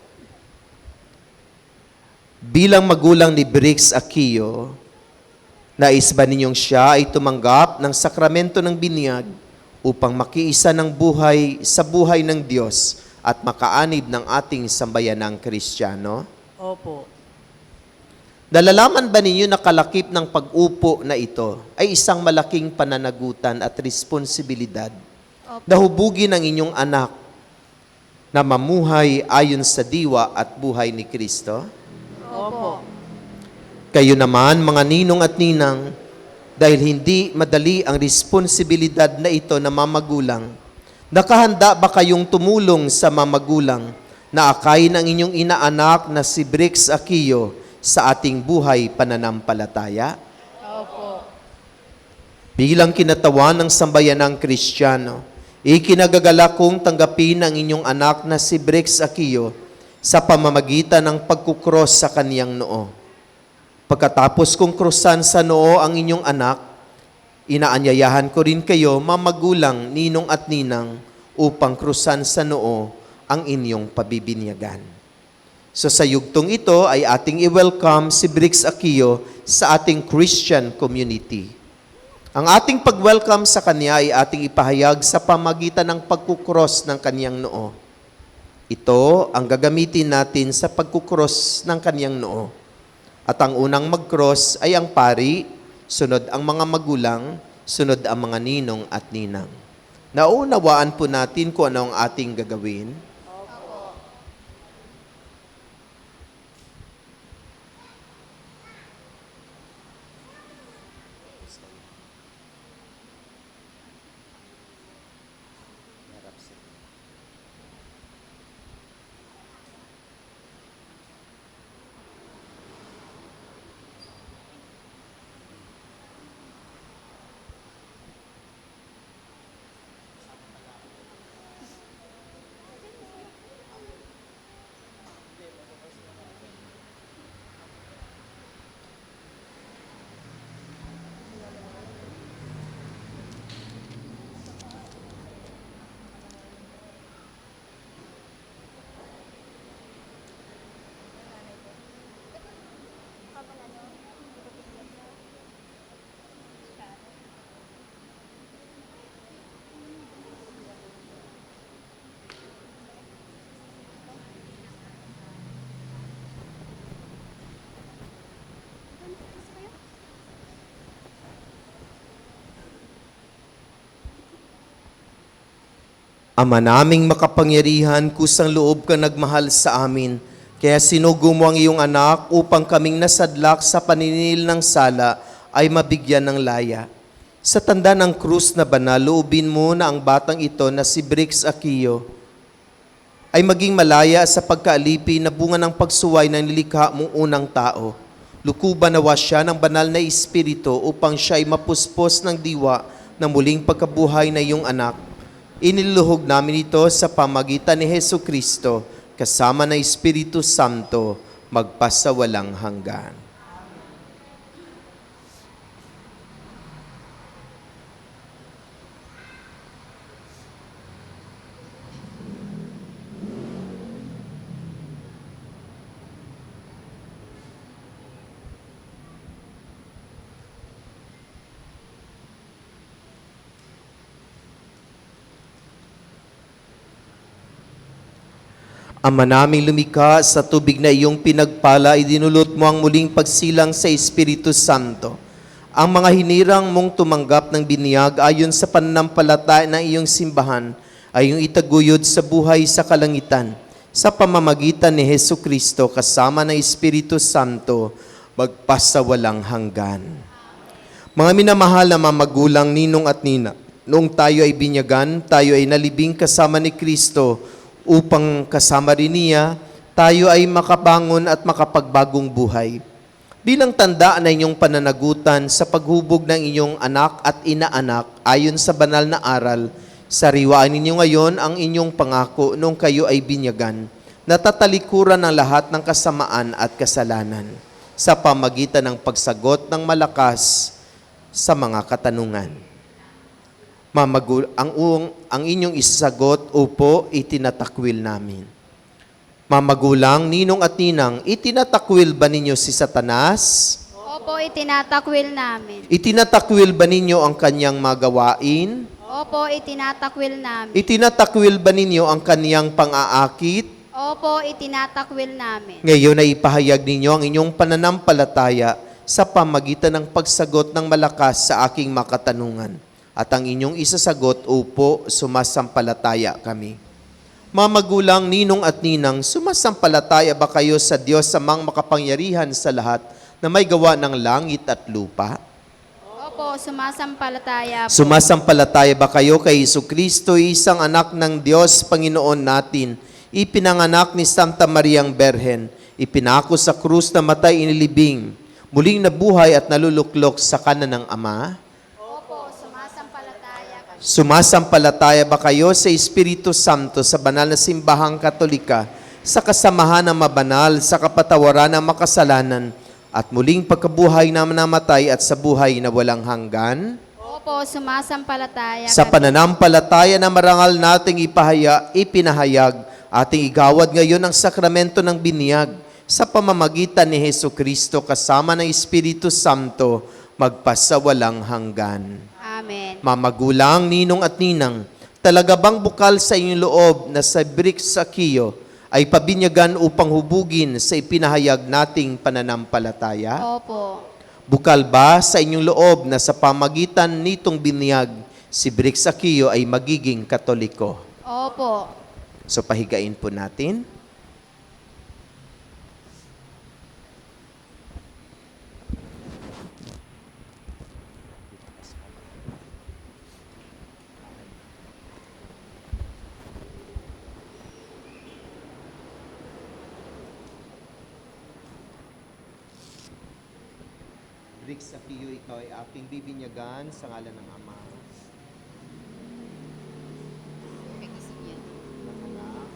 Bilang magulang ni Brix Aquillo, nais ba ninyong siya ay tumanggap ng sakramento ng binyag upang makiisa ng buhay sa buhay ng Diyos at makaanib ng ating sambayanang Kristiyano? Opo. Nalalaman ba ninyo na kalakip ng pag-upo na ito ay isang malaking pananagutan at responsibilidad na hubugin ang inyong anak na mamuhay ayon sa diwa at buhay ni Kristo? Opo. Kayo naman, mga ninong at ninang, dahil hindi madali ang responsibilidad na ito na mamagulang, nakahanda ba kayong tumulong sa mamagulang na akayin ang inyong inaanak na si Brix Aquillo sa ating buhay pananampalataya? Opo. Bilang kinatawan ng sambayanang Kristiyano, ikinagagalak kong tanggapin ang inyong anak na si Brix Aquillo sa pamamagitan ng pagkukros sa kaniyang noo. Pagkatapos kong krusan sa noo ang inyong anak, inaanyayahan ko rin kayo, mamagulang, ninong at ninang, upang krusan sa noo ang inyong pabibinyagan. So sa yugtong ito ay ating i-welcome si Brix Aquillo sa ating Christian community. Ang ating pag-welcome sa kanya ay ating ipahayag sa pamagitan ng pagkukros ng kaniyang noo. Ito ang gagamitin natin sa pagkukros ng kaniyang noo. At ang unang mag-cross ay ang pari, sunod ang mga magulang, sunod ang mga ninong at ninang. Naunawaan po natin kung ano ang ating gagawin. Ama naming makapangyarihan, kusang loob ka nagmahal sa amin. Kaya sinugo mo ang iyong anak upang kaming nasadlak sa paninil ng sala ay mabigyan ng laya. Sa tanda ng krus na banal, loobin mo na ang batang ito na si Brix Aquillo ay maging malaya sa pagkaalipi na bunga ng pagsuway ng nilikha mong unang tao. Lukuban nawa siya ng banal na espiritu upang siya ay mapuspos ng diwa na muling pagkabuhay na iyong anak. Iniluhog namin ito sa pamagitan ni Hesu Kristo kasama ng Espiritu Santo magpasawalang hanggan. Ama naming lumikha sa tubig na iyong pinagpala, idinulot mo ang muling pagsilang sa Espiritu Santo. Ang mga hinirang mong tumanggap ng biniyag ayon sa pananampalataya ng iyong simbahan ay iyong itaguyod sa buhay sa kalangitan sa pamamagitan ni Hesu Kristo kasama ng Espiritu Santo magpasawalang hanggan. Mga minamahal na mga magulang, ninong at nina, noong tayo ay binyagan, tayo ay nalibing kasama ni Kristo upang kasama rin niya, tayo ay makabangon at makapagbagong buhay. Bilang tanda na inyong pananagutan sa paghubog ng inyong anak at inaanak ayon sa banal na aral, sariwaan ninyo ngayon ang inyong pangako nung kayo ay binyagan, natatalikuran ng lahat ng kasamaan at kasalanan sa pamagitan ng pagsagot ng malakas sa mga katanungan. Ang inyong isasagot, opo, itinatakwil namin. Mamagulang, ninong at ninang, itinatakwil ba ninyo si Satanas? Opo, itinatakwil namin. Itinatakwil ba ninyo ang kanyang magawain? Opo, itinatakwil namin. Itinatakwil ba ninyo ang kanyang pang-aakit? Opo, itinatakwil namin. Ngayon ay ipahayag ninyo ang inyong pananampalataya sa pamagitan ng pagsagot ng malakas sa aking makatanungan. At ang inyong isasagot, upo, sumasampalataya kami. Mga magulang, ninong at ninang, sumasampalataya ba kayo sa Diyos samang makapangyarihan sa lahat na may gawa ng langit at lupa? Opo, sumasampalataya po. Sumasampalataya ba kayo kay Jesucristo, isang anak ng Diyos, Panginoon natin, ipinanganak ni Santa Mariang Berhen, ipinako sa krus na matay inilibing, muling nabuhay at naluluklok sa kanan ng Ama? Opo, sumasampalataya kami. Sumasampalataya ba kayo sa Espiritu Santo sa banal na simbahang Katolika, sa kasamahan ng mabanal, sa kapatawaran ng makasalanan, at muling pagkabuhay na namatay at sa buhay na walang hanggan? Opo, sumasampalataya Sa kami. pananampalataya na marangal nating ipinahayag, ating igawad ngayon ang sakramento ng binyag sa pamamagitan ni Jesucristo kasama ng Espiritu Santo magpasawalang hanggan. Amen. Mamagulang, ninong at ninang, talaga bang bukal sa inyong loob na sa Brix Aquio ay pabinyagan upang hubugin sa ipinahayag nating pananampalataya? Opo. Bukal ba sa inyong loob na sa pamagitan nitong binyag, si Brix Aquio ay magiging Katoliko? Opo. So pahigain po natin. Brix Aquio, ikaw ay aking bibinyagan sa ngalan ng Ama. Ng Anak,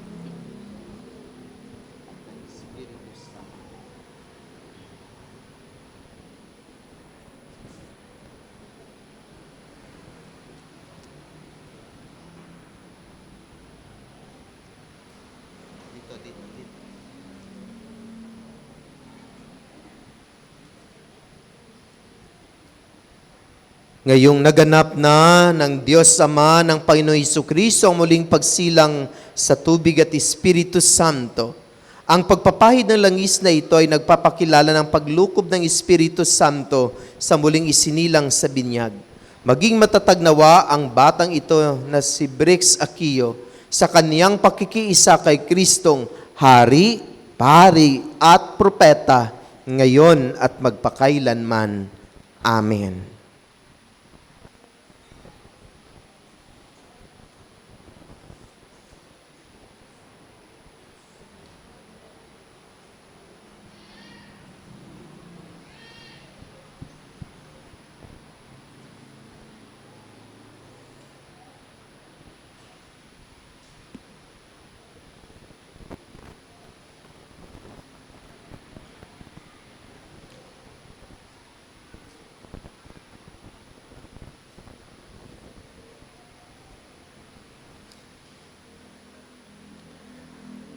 at ng Espiritu Santo. Dito. Ngayong naganap na ng Diyos Ama ng Panginoon Jesucristo ang muling pagsilang sa tubig at Espiritu Santo, ang pagpapahid ng langis na ito ay nagpapakilala ng paglukob ng Espiritu Santo sa muling isinilang sa binyag. Maging matatag nawa ang batang ito na si Brix Aquio sa kaniyang pakikiisa kay Kristong Hari, Pari at Propeta ngayon at magpakailanman. Amen.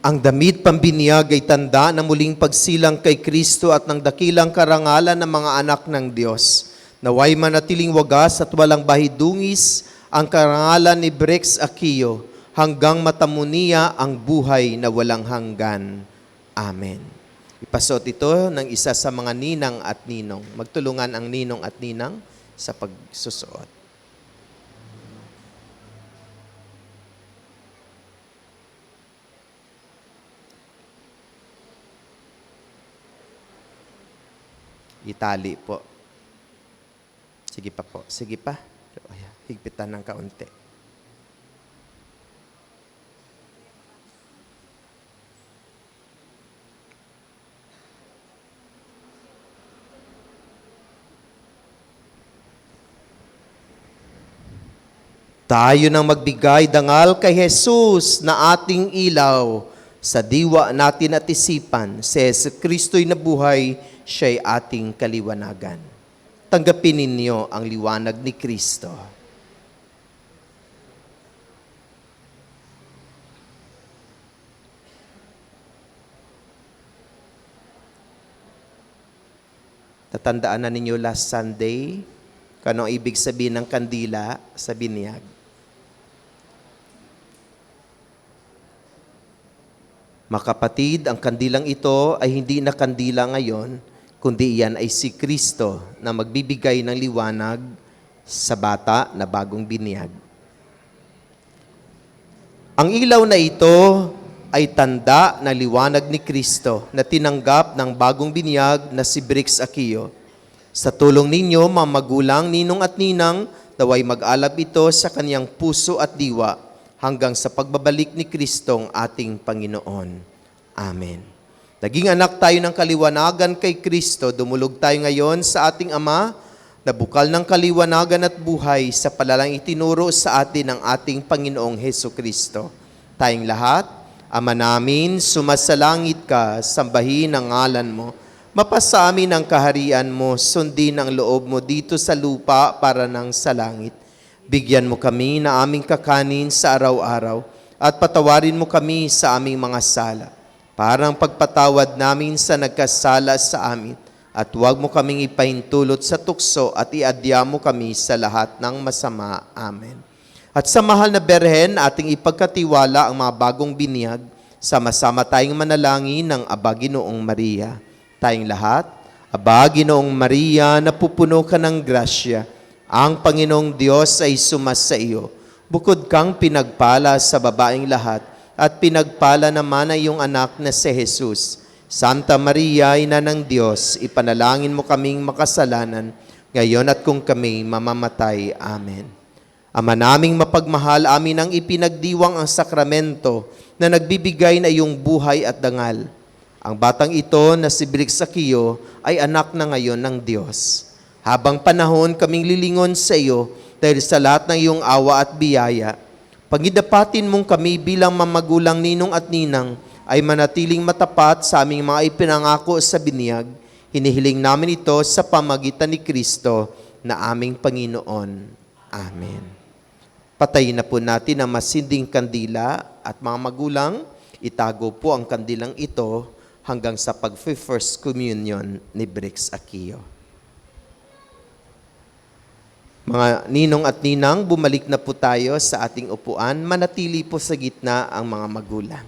Ang damit pambinyag ay tanda na muling pagsilang kay Kristo at ng dakilang karangalan ng mga anak ng Diyos. Naway manatiling wagas at walang bahidungis ang karangalan ni Brix Aquio hanggang matamuniya ang buhay na walang hanggan. Amen. Ipasot ito ng isa sa mga ninang at ninong. Magtulungan ang ninong at ninang sa pagsusuot. Itali po. Sige pa po. Sige pa. Higpitan ng kaunti. Tayo nang magbigay dangal kay Jesus na ating ilaw sa diwa natin at isipan. Si Kristo'y nabuhay, siya'y ating kaliwanagan. Tanggapin ninyo ang liwanag ni Kristo. Tatandaan na ninyo last Sunday, kung ano ang ibig sabihin ng kandila sa binyag. Mga kapatid, ang kandilang ito ay hindi na kandila ngayon, kundi iyan ay si Kristo na magbibigay ng liwanag sa bata na bagong binyag. Ang ilaw na ito ay tanda na liwanag ni Kristo na tinanggap ng bagong binyag na si Brix Aquino. Sa tulong ninyo, mga magulang, ninong at ninang, naway mag-alab ito sa kaniyang puso at diwa hanggang sa pagbabalik ni Kristong ating Panginoon. Amen. Naging anak tayo ng kaliwanagan kay Kristo, dumulog tayo ngayon sa ating Ama, na bukal ng kaliwanagan at buhay sa palalang itinuro sa atin ng ating Panginoong Heso Kristo. Tayong lahat, Ama namin, sumasalangit ka, sambahin ang ngalan mo. Mapasa amin ang kaharian mo, sundin ang loob mo dito sa lupa para nang sa langit. Bigyan mo kami na aming kakanin sa araw-araw at patawarin mo kami sa aming mga sala. Parang pagpatawad namin sa nagkasala sa amin. At huwag mo kaming ipahintulot sa tukso at iadya mo kami sa lahat ng masama. Amen. At sa mahal na Berhen, ating ipagkatiwala ang mga bagong binyag, sama-sama tayong manalangin ng Aba Ginoong Maria. Tayong lahat, Aba Ginoong Maria, napupuno ka ng grasya. Ang Panginoong Diyos ay sumasa iyo. Bukod kang pinagpala sa babaeng lahat, at pinagpala naman ay iyong anak na si Jesus. Santa Maria, Ina ng Diyos, ipanalangin mo kaming makasalanan, ngayon at kung kami mamamatay. Amen. Ama naming mapagmahal, amin ang ipinagdiwang ang sakramento na nagbibigay na iyong buhay at dangal. Ang batang ito na si Brix Aquino ay anak na ngayon ng Diyos. Habang panahon kaming lilingon sa iyo dahil sa lahat ng iyong awa at biyaya, pagidapatin mong kami bilang mamagulang ninong at ninang ay manatiling matapat sa aming mga ipinangako sa binyag. Hinihiling namin ito sa pamagitan ni Kristo na aming Panginoon. Amen. Patayin na po natin ang masinding kandila at mga magulang, itago po ang kandilang ito hanggang sa pag-first communion ni Brix Aquino. Mga ninong at ninang, bumalik na po tayo sa ating upuan. Manatili po sa gitna ang mga magulang.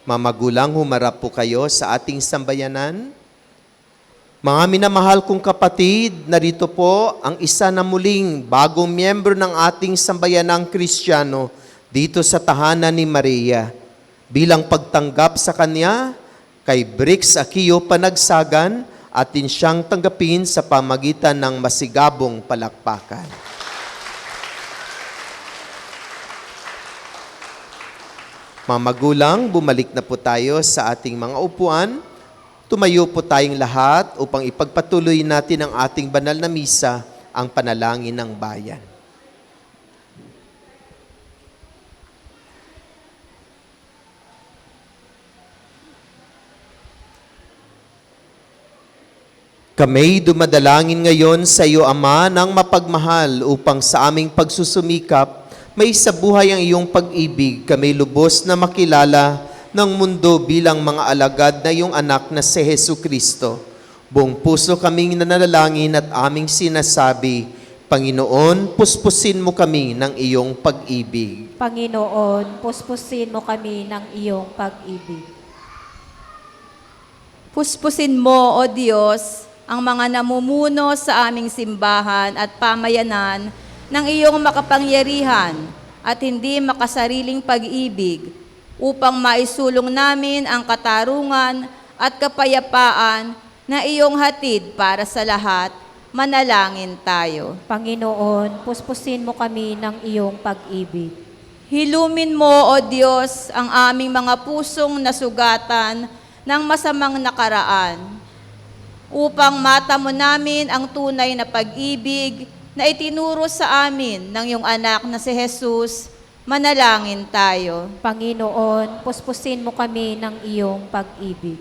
Mga magulang, humarap po kayo sa ating sambayanan. Mga minamahal kong kapatid, narito po ang isa na muling bagong miyembro ng ating sambayanang Kristiyano dito sa tahanan ni Maria. Bilang pagtanggap sa kanya, kay Brix Aquino Panagsagan, atin siyang tanggapin sa pamagitan ng masigabong palakpakan. Mga magulang, bumalik na po tayo sa ating mga upuan. Tumayo po tayong lahat upang ipagpatuloy natin ang ating banal na misa, ang panalangin ng bayan. Kami dumadalangin ngayon sa iyo, Ama, ng mapagmahal upang sa aming pagsusumikap, may sa buhay ang iyong pag-ibig, kami lubos na makilala ng mundo bilang mga alagad na iyong anak na si Hesu Kristo. Buong puso kaming nanalangin at aming sinasabi, Panginoon, puspusin mo kami ng iyong pag-ibig. Panginoon, puspusin mo kami ng iyong pag-ibig. Puspusin mo, O Diyos, ang mga namumuno sa aming simbahan at pamayanan ng iyong makapangyarihan at hindi makasariling pag-ibig upang maisulong namin ang katarungan at kapayapaan na iyong hatid para sa lahat. Manalangin tayo. Panginoon, puspusin mo kami ng iyong pag-ibig. Hilumin mo, O Diyos, ang aming mga pusong nasugatan ng masamang nakaraan upang matamo namin ang tunay na pag-ibig na itinuro sa amin ng iyong anak na si Jesus. Manalangin tayo. Panginoon, puspusin mo kami ng iyong pag-ibig.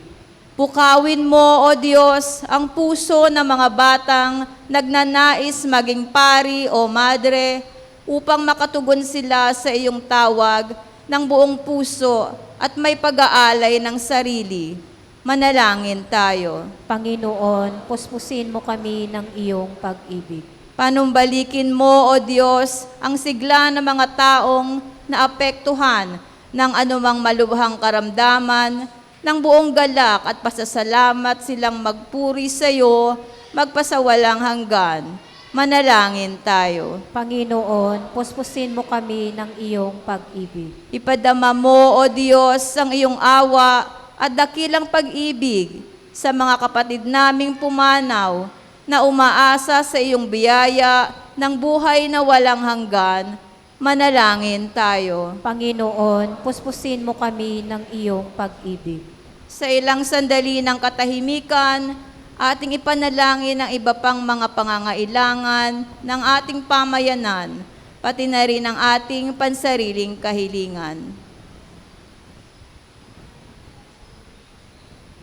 Pukawin mo, O Diyos, ang puso ng mga batang nagnanais maging pari o madre upang makatugon sila sa iyong tawag ng buong puso at may pag-aalay ng sarili. Manalangin tayo. Panginoon, puspusin mo kami ng iyong pag-ibig. Panumbalikin mo, O Diyos, ang sigla ng mga taong naapektuhan ng anumang malubhang karamdaman, ng buong galak at pasasalamat silang magpuri sa iyo, magpasawalang hanggan. Manalangin tayo. Panginoon, puspusin mo kami ng iyong pag-ibig. Ipadama mo, O Diyos, ang iyong awa at dakilang pag-ibig sa mga kapatid naming pumanaw na umaasa sa iyong biyaya ng buhay na walang hanggan. Manalangin tayo. Panginoon, puspusin mo kami ng iyong pag-ibig. Sa ilang sandali ng katahimikan, ating ipanalangin ang iba pang mga pangangailangan ng ating pamayanan, pati na rin ang ating pansariling kahilingan.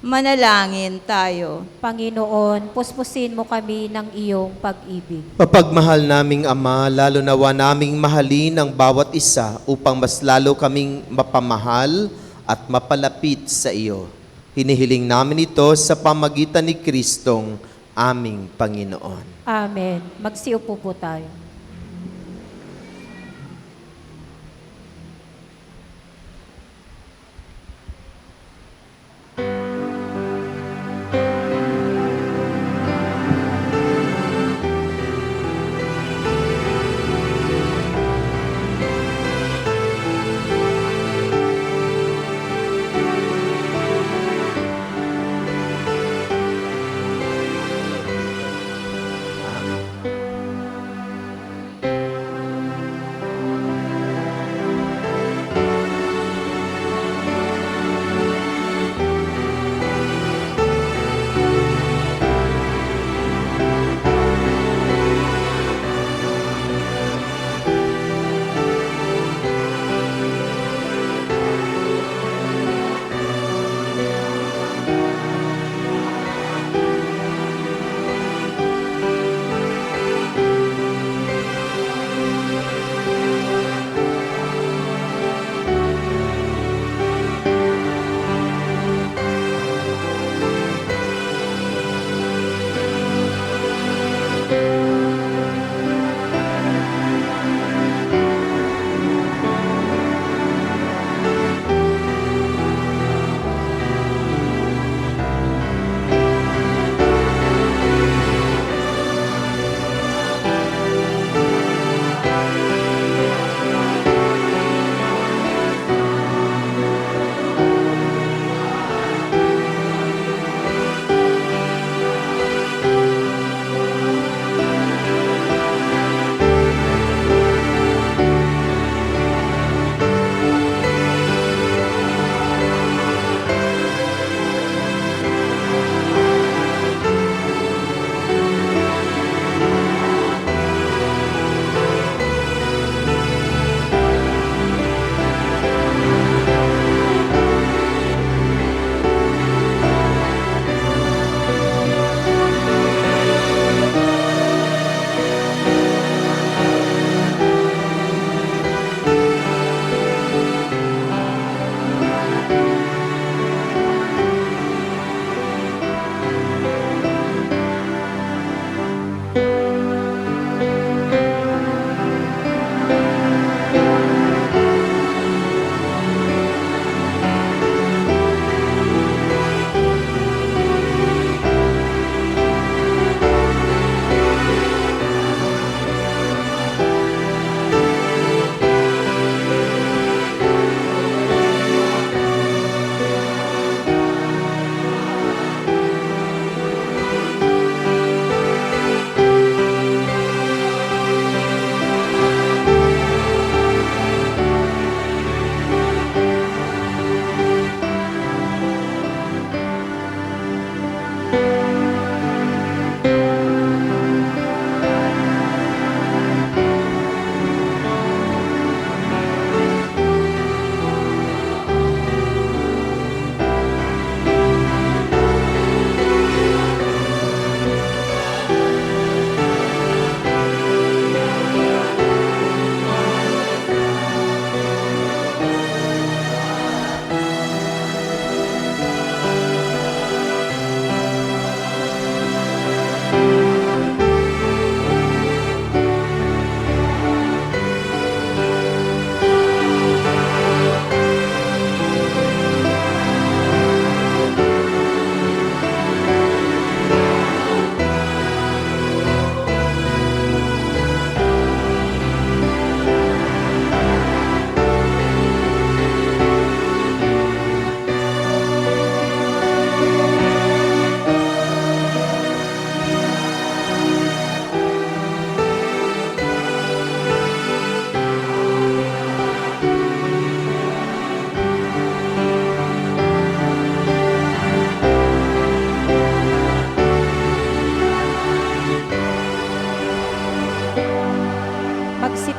Manalangin tayo. Panginoon, puspusin mo kami ng iyong pag-ibig. Mapagmahal naming Ama, lalo nawa naming mahalin ang bawat isa upang mas lalo kaming mapamahal at mapalapit sa iyo. Hinihiling namin ito sa pamagitan ni Kristong aming Panginoon. Amen. Magsiupo po tayo.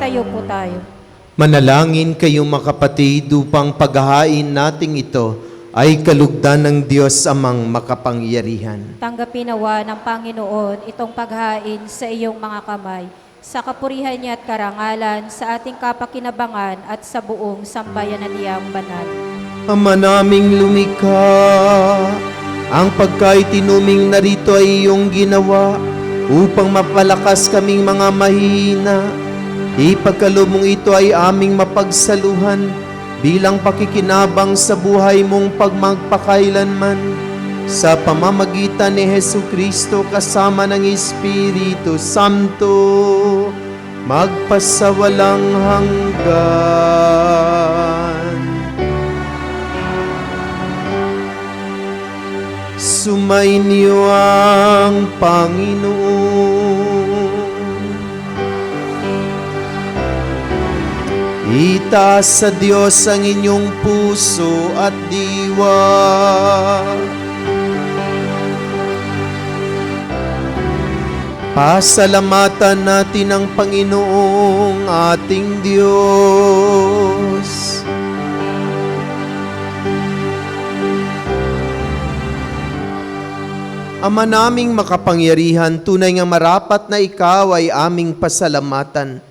Magtayo po tayo. Manalangin kayong mga kapatid upang paghahain nating ito ay kalugdan ng Diyos amang makapangyarihan. Tanggapin nawa ng Panginoon itong paghain sa iyong mga kamay, sa kapurihan niya at karangalan, sa ating kapakinabangan at sa buong sambayan na niyang banal. Ama naming lumikha, ang pagkaitinuming narito ay iyong ginawa upang mapalakas kaming mga mahihina. Ipagkaloob mong ito ay aming mapagsaluhan bilang pakikinabang sa buhay mong pagmagpakailanman. Sa pamamagitan ni Jesucristo kasama ng Espiritu Santo, magpasawalang hanggan. Sumainyo ang Panginoon. Itaas sa Diyos ang inyong puso at diwa. Pasalamatan natin ang Panginoong ating Diyos. Ama naming makapangyarihan, tunay nga marapat na ikaw ay aming pasalamatan,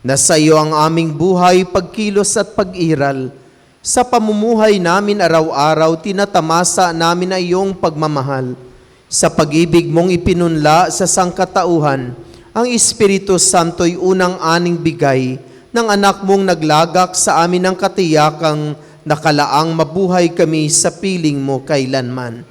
na sa iyo ang aming buhay, pagkilos at pag-iral. Sa pamumuhay namin araw-araw, tinatamasa namin ang iyong pagmamahal. Sa pag-ibig mong ipinunla sa sangkatauhan, ang Espiritu Santo'y unang aning bigay ng anak mong naglagak sa amin ng katiyakang nakalaang mabuhay kami sa piling mo kailanman.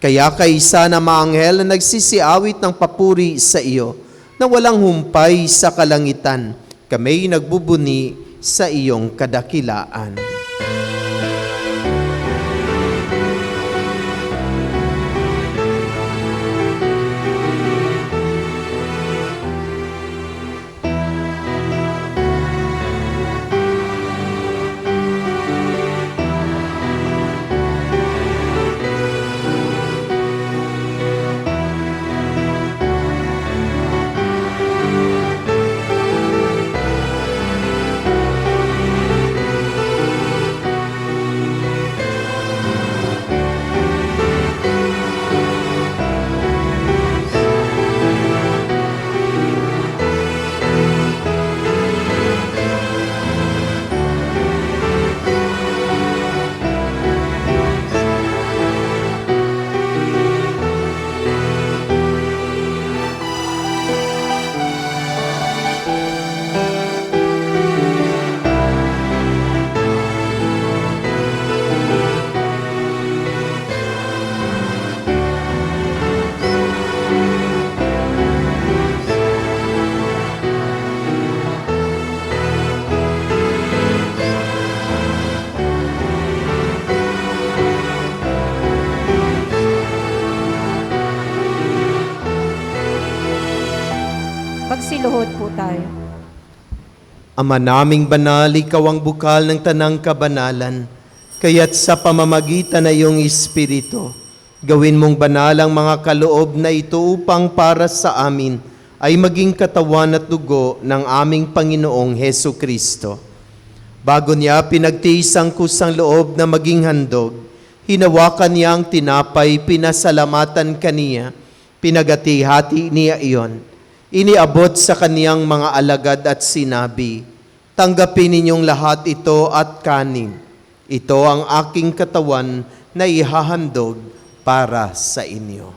Kaya kaisa na maanghel na nagsisiawit ng papuri sa iyo, na walang humpay sa kalangitan, kami nagbubuni sa iyong kadakilaan. Magsiluhod po tayo. Ama naming banal, ikaw ang bukal ng tanang kabanalan, kaya't sa pamamagitan na iyong Espiritu, gawin mong banal ang mga kaloob na ito upang para sa amin ay maging katawan at dugo ng aming Panginoong Heso Kristo. Bago niya pinagtiis ang kusang loob na maging handog, hinawakan niya ang tinapay, pinasalamatan kaniya, pinagati-hati niya iyon. Iniabot sa kaniyang mga alagad at sinabi, tanggapin ninyong lahat ito at kanin. Ito ang aking katawan na ihahandog para sa inyo.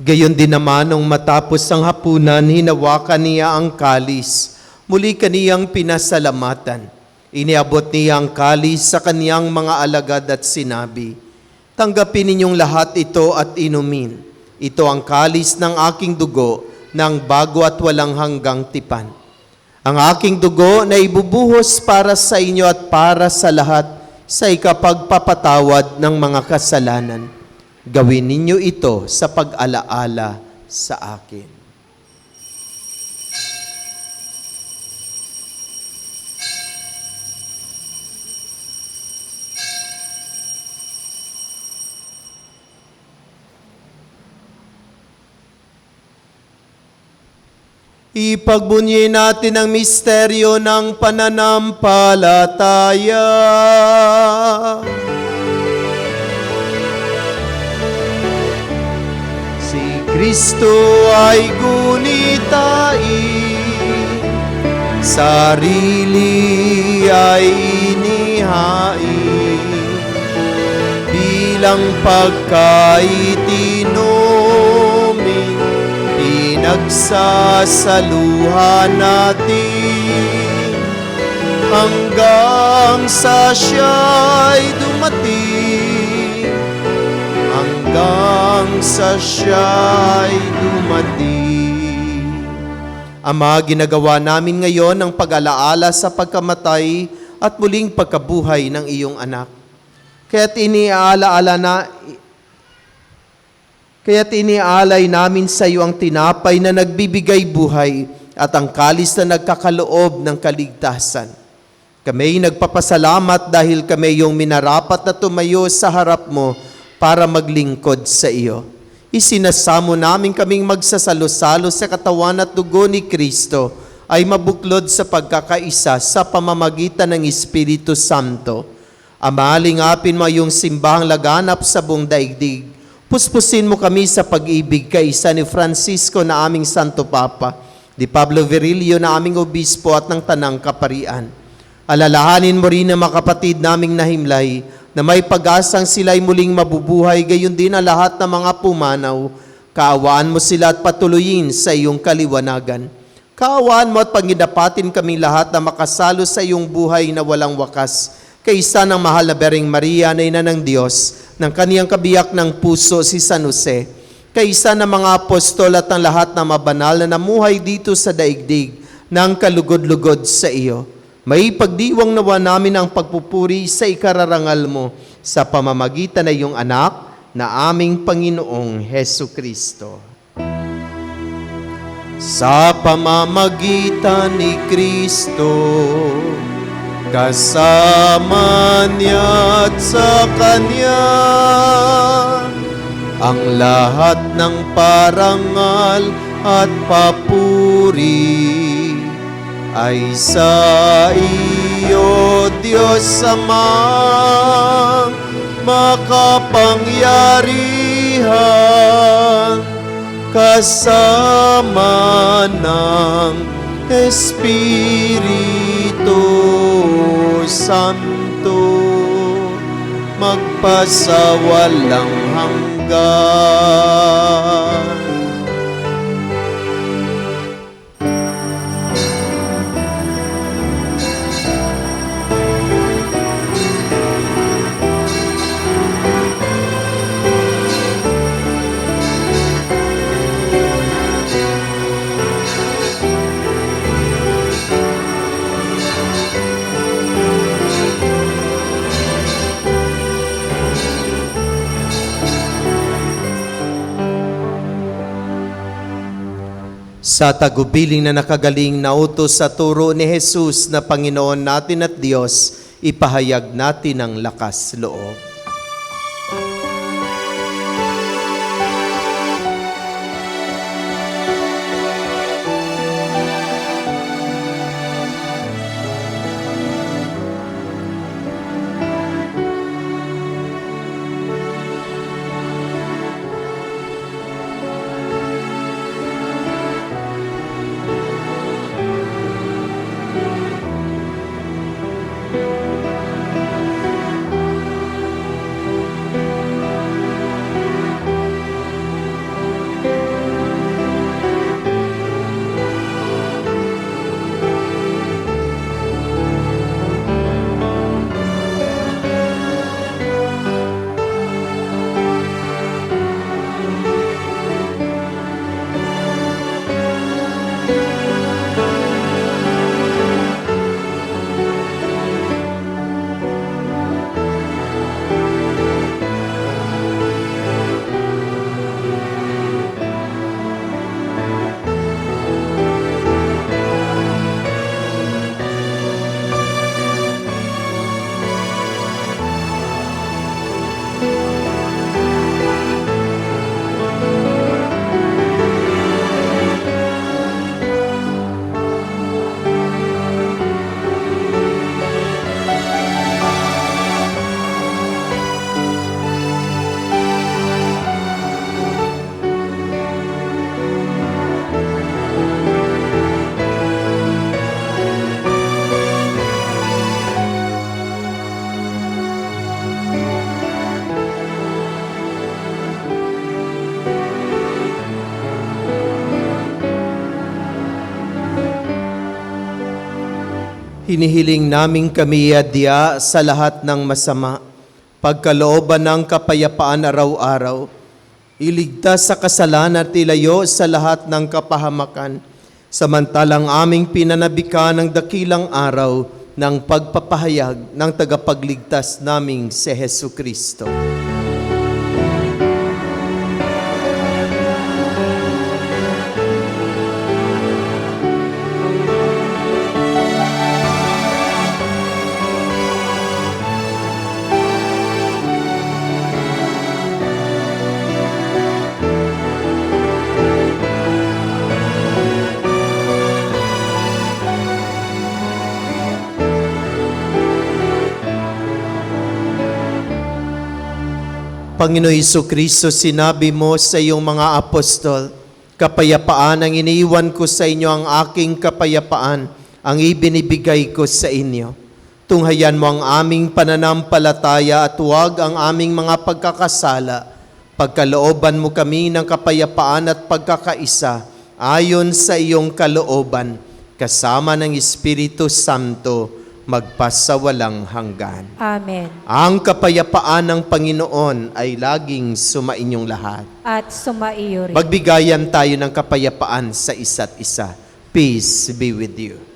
Gayon din naman nung matapos ang hapunan, hinawakan niya ang kalis. Muli kaniyang pinasalamatan. Iniabot niya ang kalis sa kaniyang mga alagad at sinabi, tanggapin ninyong lahat ito at inumin. Ito ang kalis ng aking dugo ng bago at walang hanggang tipan. Ang aking dugo na ibubuhos para sa inyo at para sa lahat sa ikapagpapatawad ng mga kasalanan. Gawin ninyo ito sa pag-alaala sa akin. Ipagbunyi natin ang misteryo ng pananampalataya. Si Kristo ay gunitain, sarili ay inihain, bilang pagkaitinumin, pinagsasaluhan natin, hanggang sa siya'y dumating, hanggang sa siya'y dumating. Ama, ginagawa namin ngayon ang pag-alaala sa pagkamatay at muling pagkabuhay ng iyong anak. Kaya't iniaalay namin sa iyo ang tinapay na nagbibigay buhay at ang kalis na nagkakaloob ng kaligtasan. Kami nagpapasalamat dahil kami yung minarapat na tumayo sa harap mo para maglingkod sa iyo. Isinasamo namin kaming magsasalo-salo sa katawan at dugo ni Kristo ay mabuklod sa pagkakaisa sa pamamagitan ng Espiritu Santo. Ama, lingapin mo yung simbahang laganap sa buong daigdig. Puspusin mo kami sa pag-ibig kaisa ni Francisco na aming Santo Papa, ni Pablo Virilio na aming Obispo at ng Tanang Kaparian. Alalahanin mo rin ang mga kapatid naming nahimlay na may pag-asang sila'y muling mabubuhay, gayon din ang lahat ng mga pumanaw. Kaawaan mo sila at patuloyin sa iyong kaliwanagan. Kaawaan mo at panginapatin kami lahat na makasalo sa iyong buhay na walang wakas, kaisa ng mahal na Bereng Maria na Ina ng Diyos, ng kaniyang kabiyak ng puso si San Jose, kaisa ng mga apostol at ng lahat ng mabanal na namuhay dito sa daigdig ng kalugod-lugod sa iyo. May pagdiwang nawa namin ang pagpupuri sa ikararangal mo sa pamamagitan ng iyong anak na aming Panginoong Hesu Kristo. Sa pamamagitan ni Kristo, kasama niya at sa Kanya, ang lahat ng parangal at papuri ay sa iyo, Diyos Amang makapangyarihan, kasama ng Espiritu Santo, magpasawalang hanggan. Sa tagubiling na nakagaling na utos sa turo ni Jesus na Panginoon natin at Diyos, ipahayag natin ang lakas loob. Hinihiling namin kami adya sa lahat ng masama, pagkalooban ng kapayapaan araw-araw, iligtas sa kasalanan at ilayo sa lahat ng kapahamakan, samantalang aming pinanabika ng dakilang araw ng pagpapahayag ng tagapagligtas naming si Hesu Kristo. Panginoon Jesucristo, sinabi mo sa iyong mga apostol, kapayapaan ang iniiwan ko sa inyo, ang aking kapayapaan ang ibinibigay ko sa inyo. Tunghayan mo ang aming pananampalataya at huwag ang aming mga pagkakasala. Pagkalooban mo kami ng kapayapaan at pagkakaisa ayon sa iyong kalooban, kasama ng Espiritu Santo, magpasawalang hanggan. Amen. Ang kapayapaan ng Panginoon ay laging sumainyong lahat. At sumaiyo rin. Magbigayan tayo ng kapayapaan sa isa't isa. Peace be with you.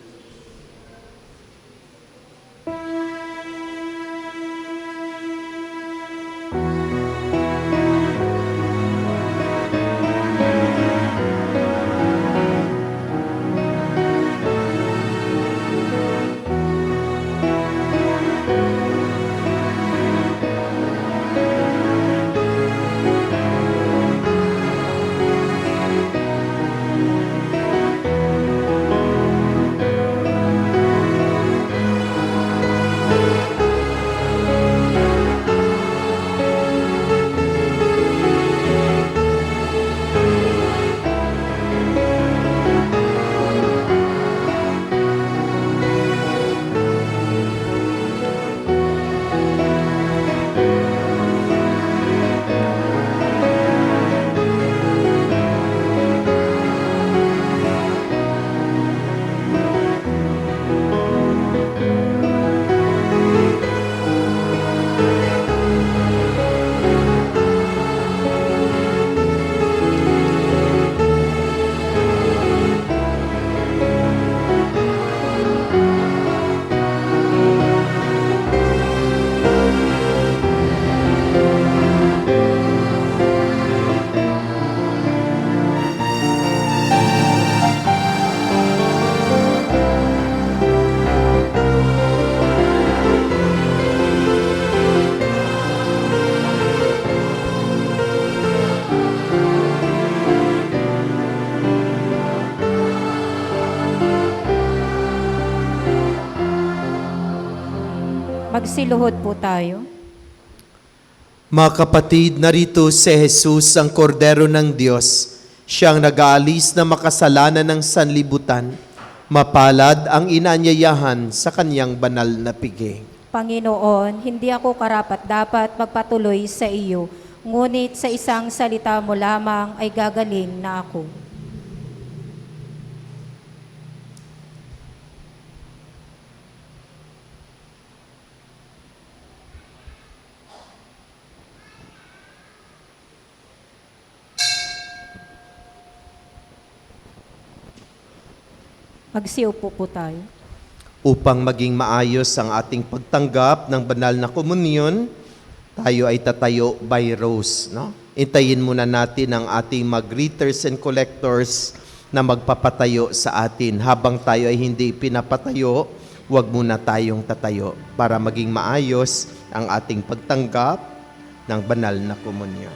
Magsiluhod po tayo. Mga kapatid, narito si Jesus, ang kordero ng Diyos, siyang nag-aalis na makasalanan ng sanlibutan. Mapalad ang inaanyayahan sa kanyang banal na piging. Panginoon, hindi ako karapat-dapat magpatuloy sa iyo, ngunit sa isang salita mo lamang ay gagaling na ako. Magsiupo po tayo. Upang maging maayos ang ating pagtanggap ng banal na komunyon, tayo ay tatayo by rows. No? Intayin muna natin ang ating mag-greeters and collectors na magpapatayo sa atin. Habang tayo ay hindi pinapatayo, huwag muna tayong tatayo para maging maayos ang ating pagtanggap ng banal na komunyon.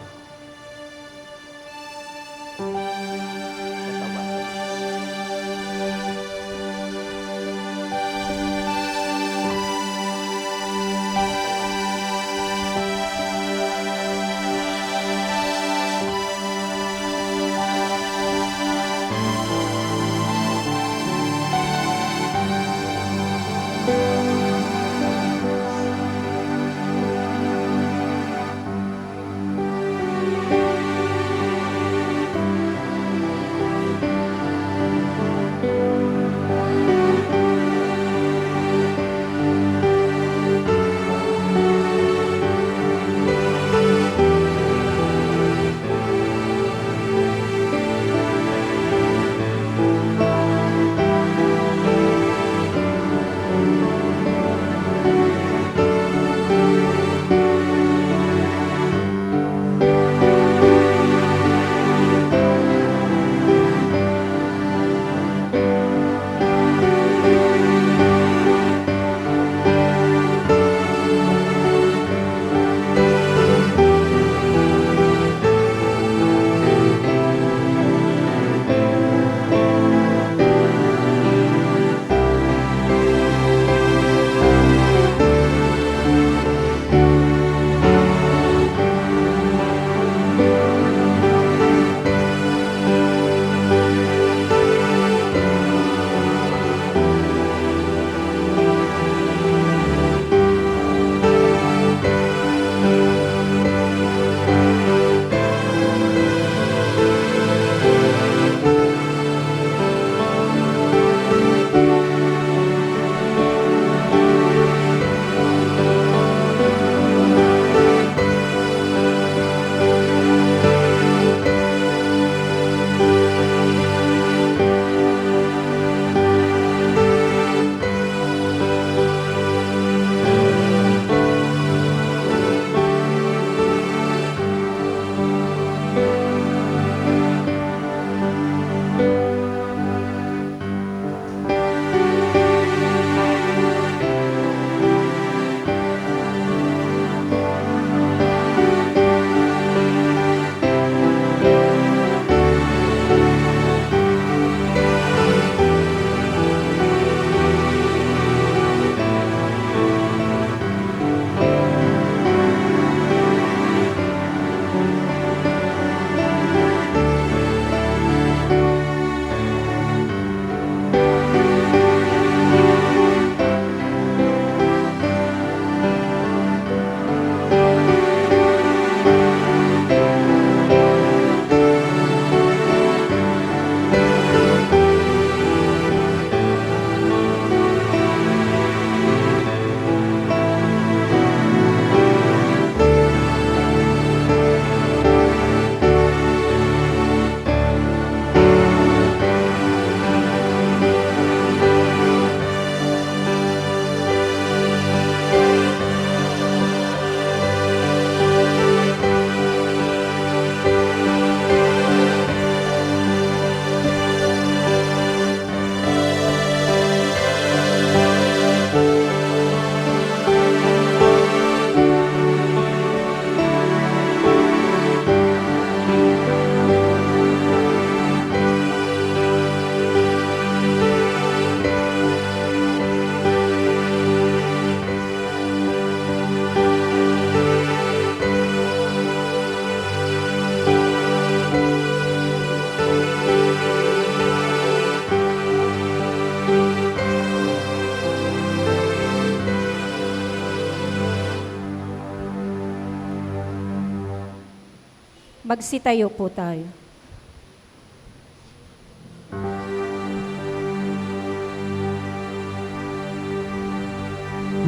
Magsitayo po tayo.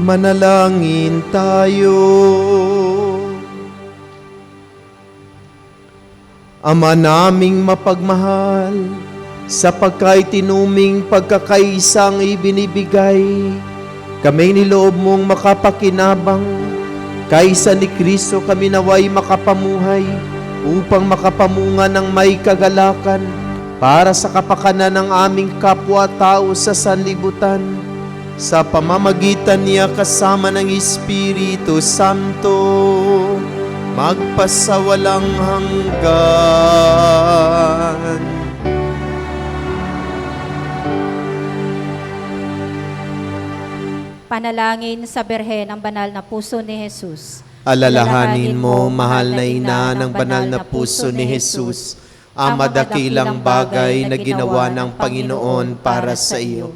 Manalangin tayo. Ama naming mapagmahal, sa pagkaitinuming pagkakaisang ibinibigay, kami niloob mong makapakinabang, kaysa ni Kristo kami naway makapamuhay, upang makapamunga ng may kagalakan, para sa kapakanan ng aming kapwa-tao sa sanlibutan, sa pamamagitan niya kasama ng Espiritu Santo, magpasawalang hanggan. Panalangin sa Berhen ng Banal na Puso ni Jesus. Alalahanin mo, mahal na ina ng banal na puso ni Jesus, ang madakilang bagay na ginawa ng Panginoon para sa iyo.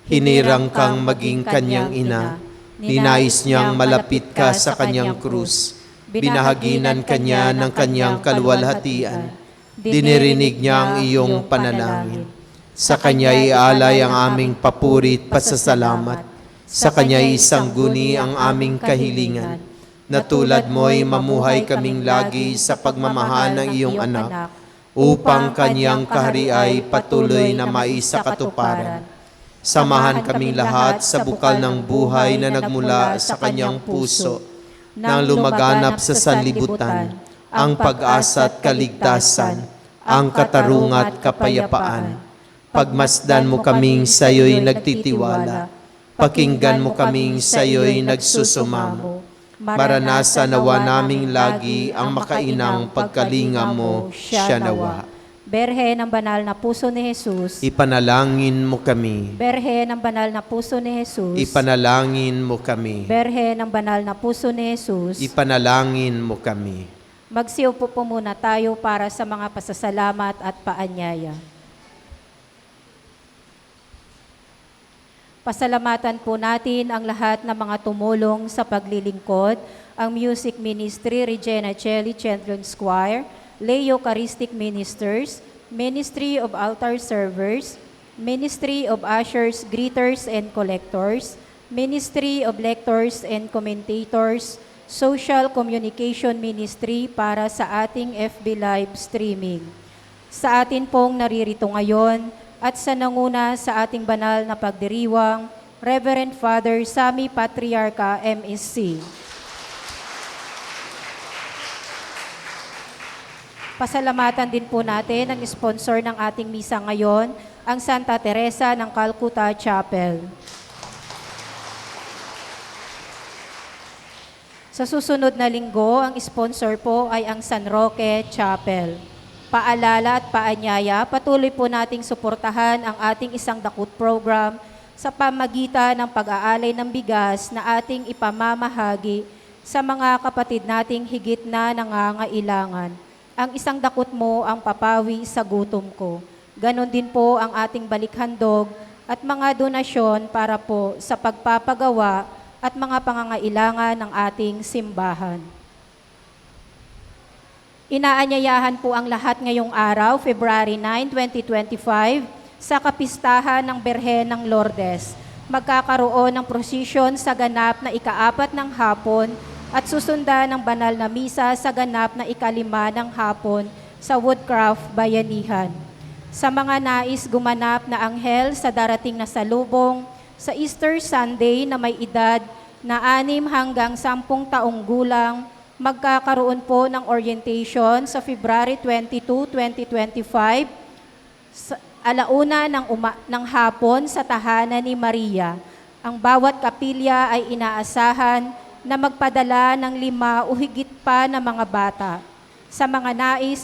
Hinirang kang maging kanyang ina, ninais niyang malapit ka sa kanyang krus, binahaginan kanya ng kanyang kaluwalhatian, dinirinig niya ang iyong panalangin. Sa kanya ialay ang aming papuri at pasasalamat, sa kanya isangguni ang aming kahilingan, na tulad mo'y mamuhay kaming lagi sa pagmamahal ng iyong anak, upang kanyang kahari ay patuloy na maisakatuparan. Samahan kaming lahat sa bukal ng buhay na nagmula sa kanyang puso, nang lumaganap sa sanlibutan, ang pag-asa at kaligtasan, ang katarungan at kapayapaan. Pagmasdan mo kaming sayo'y nagtitiwala, pakinggan mo kaming sayo'y nagsusumamo. Maranasan nawa naming lagi ang makainang pagkalinga mo, siya nawa. Berhen ng Banal na Puso ni Jesus. Ipanalangin mo kami. Berhen ng Banal na Puso ni Jesus. Ipanalangin mo kami. Berhen ng Banal na Puso ni Jesus. Ipanalangin mo kami. Magsiupo po muna tayo para sa mga pasasalamat at paanyaya. Pasalamatan po natin ang lahat ng mga tumulong sa paglilingkod, ang Music Ministry, Regina Celli Children's Choir, Lay Eucharistic Ministers, Ministry of Altar Servers, Ministry of Ushers, Greeters and Collectors, Ministry of Lectors and Commentators, Social Communication Ministry para sa ating FB Live streaming. Sa atin pong naririto ngayon, at sa nanguna sa ating banal na pagdiriwang, Reverend Father Sammy Patriarca, MSc. Pasalamatan din po natin ang sponsor ng ating misa ngayon, ang Santa Teresa ng Calcutta Chapel. Sa susunod na linggo, ang sponsor po ay ang San Roque Chapel. Paalala at paanyaya, patuloy po nating suportahan ang ating Isang Dakot program sa pamagitan ng pag-aalay ng bigas na ating ipamamahagi sa mga kapatid nating higit na nangangailangan. Ang Isang Dakot mo ang papawi sa gutom ko. Ganon din po ang ating balikhandog at mga donasyon para po sa pagpapagawa at mga pangangailangan ng ating simbahan. Inaanyayahan po ang lahat ngayong araw, February 9, 2025, sa kapistahan ng Berhen ng Lourdes. Magkakaroon ng prosesyon sa ganap na ika-4 ng hapon at susundan ng banal na misa sa ganap na ika-5 ng hapon sa Woodcraft, Bayanihan. Sa mga nais gumanap na anghel sa darating na salubong, sa Easter Sunday na may edad na 6 hanggang 10 taong gulang, magkakaroon po ng orientation sa February 22, 2025 sa alauna ng hapon sa tahanan ni Maria. Ang bawat kapilya ay inaasahan na magpadala ng 5 o higit pa na mga bata. Sa mga nais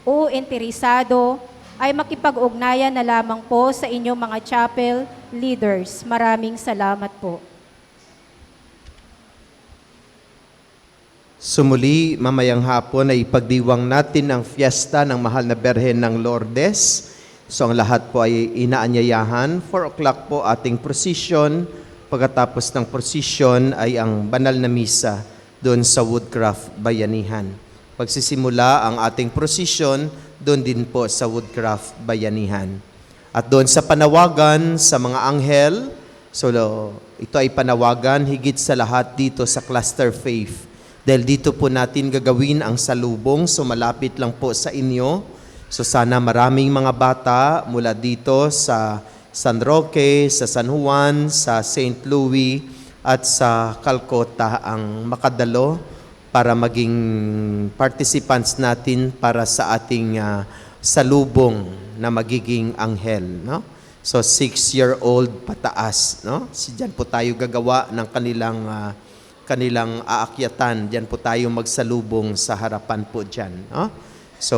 o interesado ay makipag-ugnayan na lamang po sa inyong mga chapel leaders. Maraming salamat po. Sumuli, mamayang hapon ay ipagdiwang natin ang fiesta ng mahal na Berhen ng Lourdes. So ang lahat po ay inaanyayahan. 4 o'clock po ating prosesyon. Pagkatapos ng prosesyon ay ang banal na misa doon sa Woodcraft, Bayanihan. magsisimula ang ating prosesyon doon din po sa Woodcraft Bayanihan. At doon sa panawagan sa mga anghel, so ito ay panawagan higit sa lahat dito sa Cluster Faith. Dahil dito po natin gagawin ang salubong, so malapit lang po sa inyo. So sana maraming mga bata mula dito sa San Roque, sa San Juan, sa St. Louis at sa Calcutta ang makadalo para maging participants natin para sa ating salubong na magiging anghel, no? So 6-year-old pataas, no? Diyan po tayo gagawa ng kanilang aakyatan. Diyan po tayo magsalubong sa harapan po diyan, no? So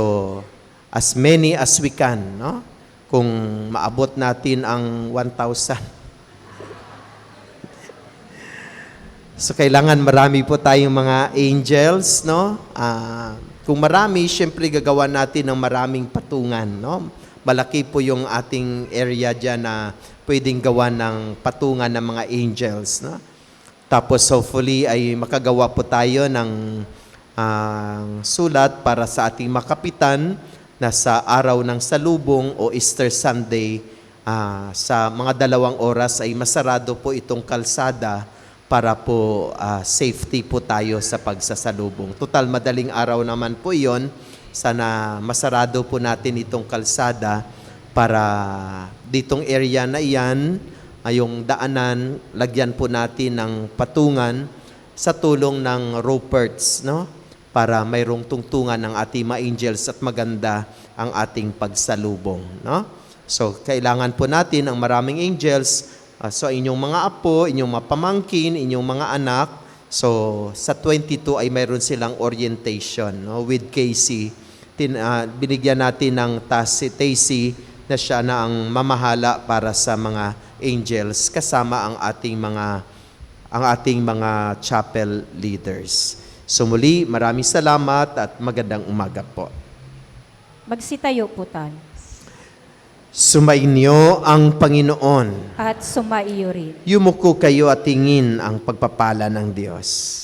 as many as we can, no? Kung maabot natin ang 1,000. So kailangan marami po tayong mga angels, no? Kung marami, syempre gagawa natin ng maraming patungan, no? Malaki po yung ating area dyan na pwedeng gawa ng patungan ng mga angels, no? Tapos hopefully ay makagawa po tayo ng sulat para sa ating makapitan na sa araw ng salubong o Easter Sunday, sa mga 2 oras ay masarado po itong kalsada para po safety po tayo sa pagsasalubong. Total, madaling araw naman po iyon. Sana masarado po natin itong kalsada para ditong area na iyan, yung daanan, lagyan po natin ng patungan sa tulong ng Ruperts, no? Para mayroong tungtungan ng ating mga angels at maganda ang ating pagsalubong, no? So, kailangan po natin ang maraming angels. So, inyong mga apo, inyong mga pamangkin, inyong mga anak. So, sa 22 ay mayroon silang orientation, no? With Casey. Binigyan natin ng task si Tacy na siya na ang mamahala para sa mga angels kasama ang ating mga chapel leaders. So muli, maraming salamat at magandang umaga po. Magsitayo po tayo. Sumainyo ang Panginoon. At sumaiyo rin. Yumuko kayo at tingin ang pagpapala ng Diyos.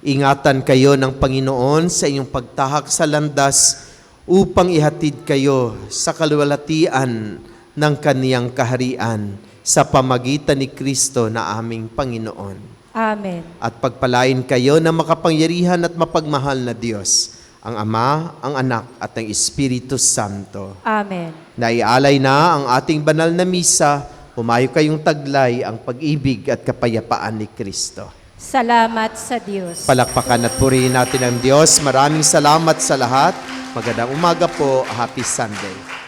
Ingatan kayo ng Panginoon sa inyong pagtahak sa landas upang ihatid kayo sa kaluwalhatian ng kaniyang kaharian sa pamagitan ni Kristo na aming Panginoon. Amen. At pagpalain kayo ng makapangyarihan at mapagmahal na Diyos, ang Ama, ang Anak at ang Espiritu Santo. Amen. Naialay na ang ating banal na misa, humayo kayong taglay ang pag-ibig at kapayapaan ni Kristo. Salamat sa Diyos. Palakpakan at purihin natin ang Diyos. Maraming salamat sa lahat. Magandang umaga po. Happy Sunday.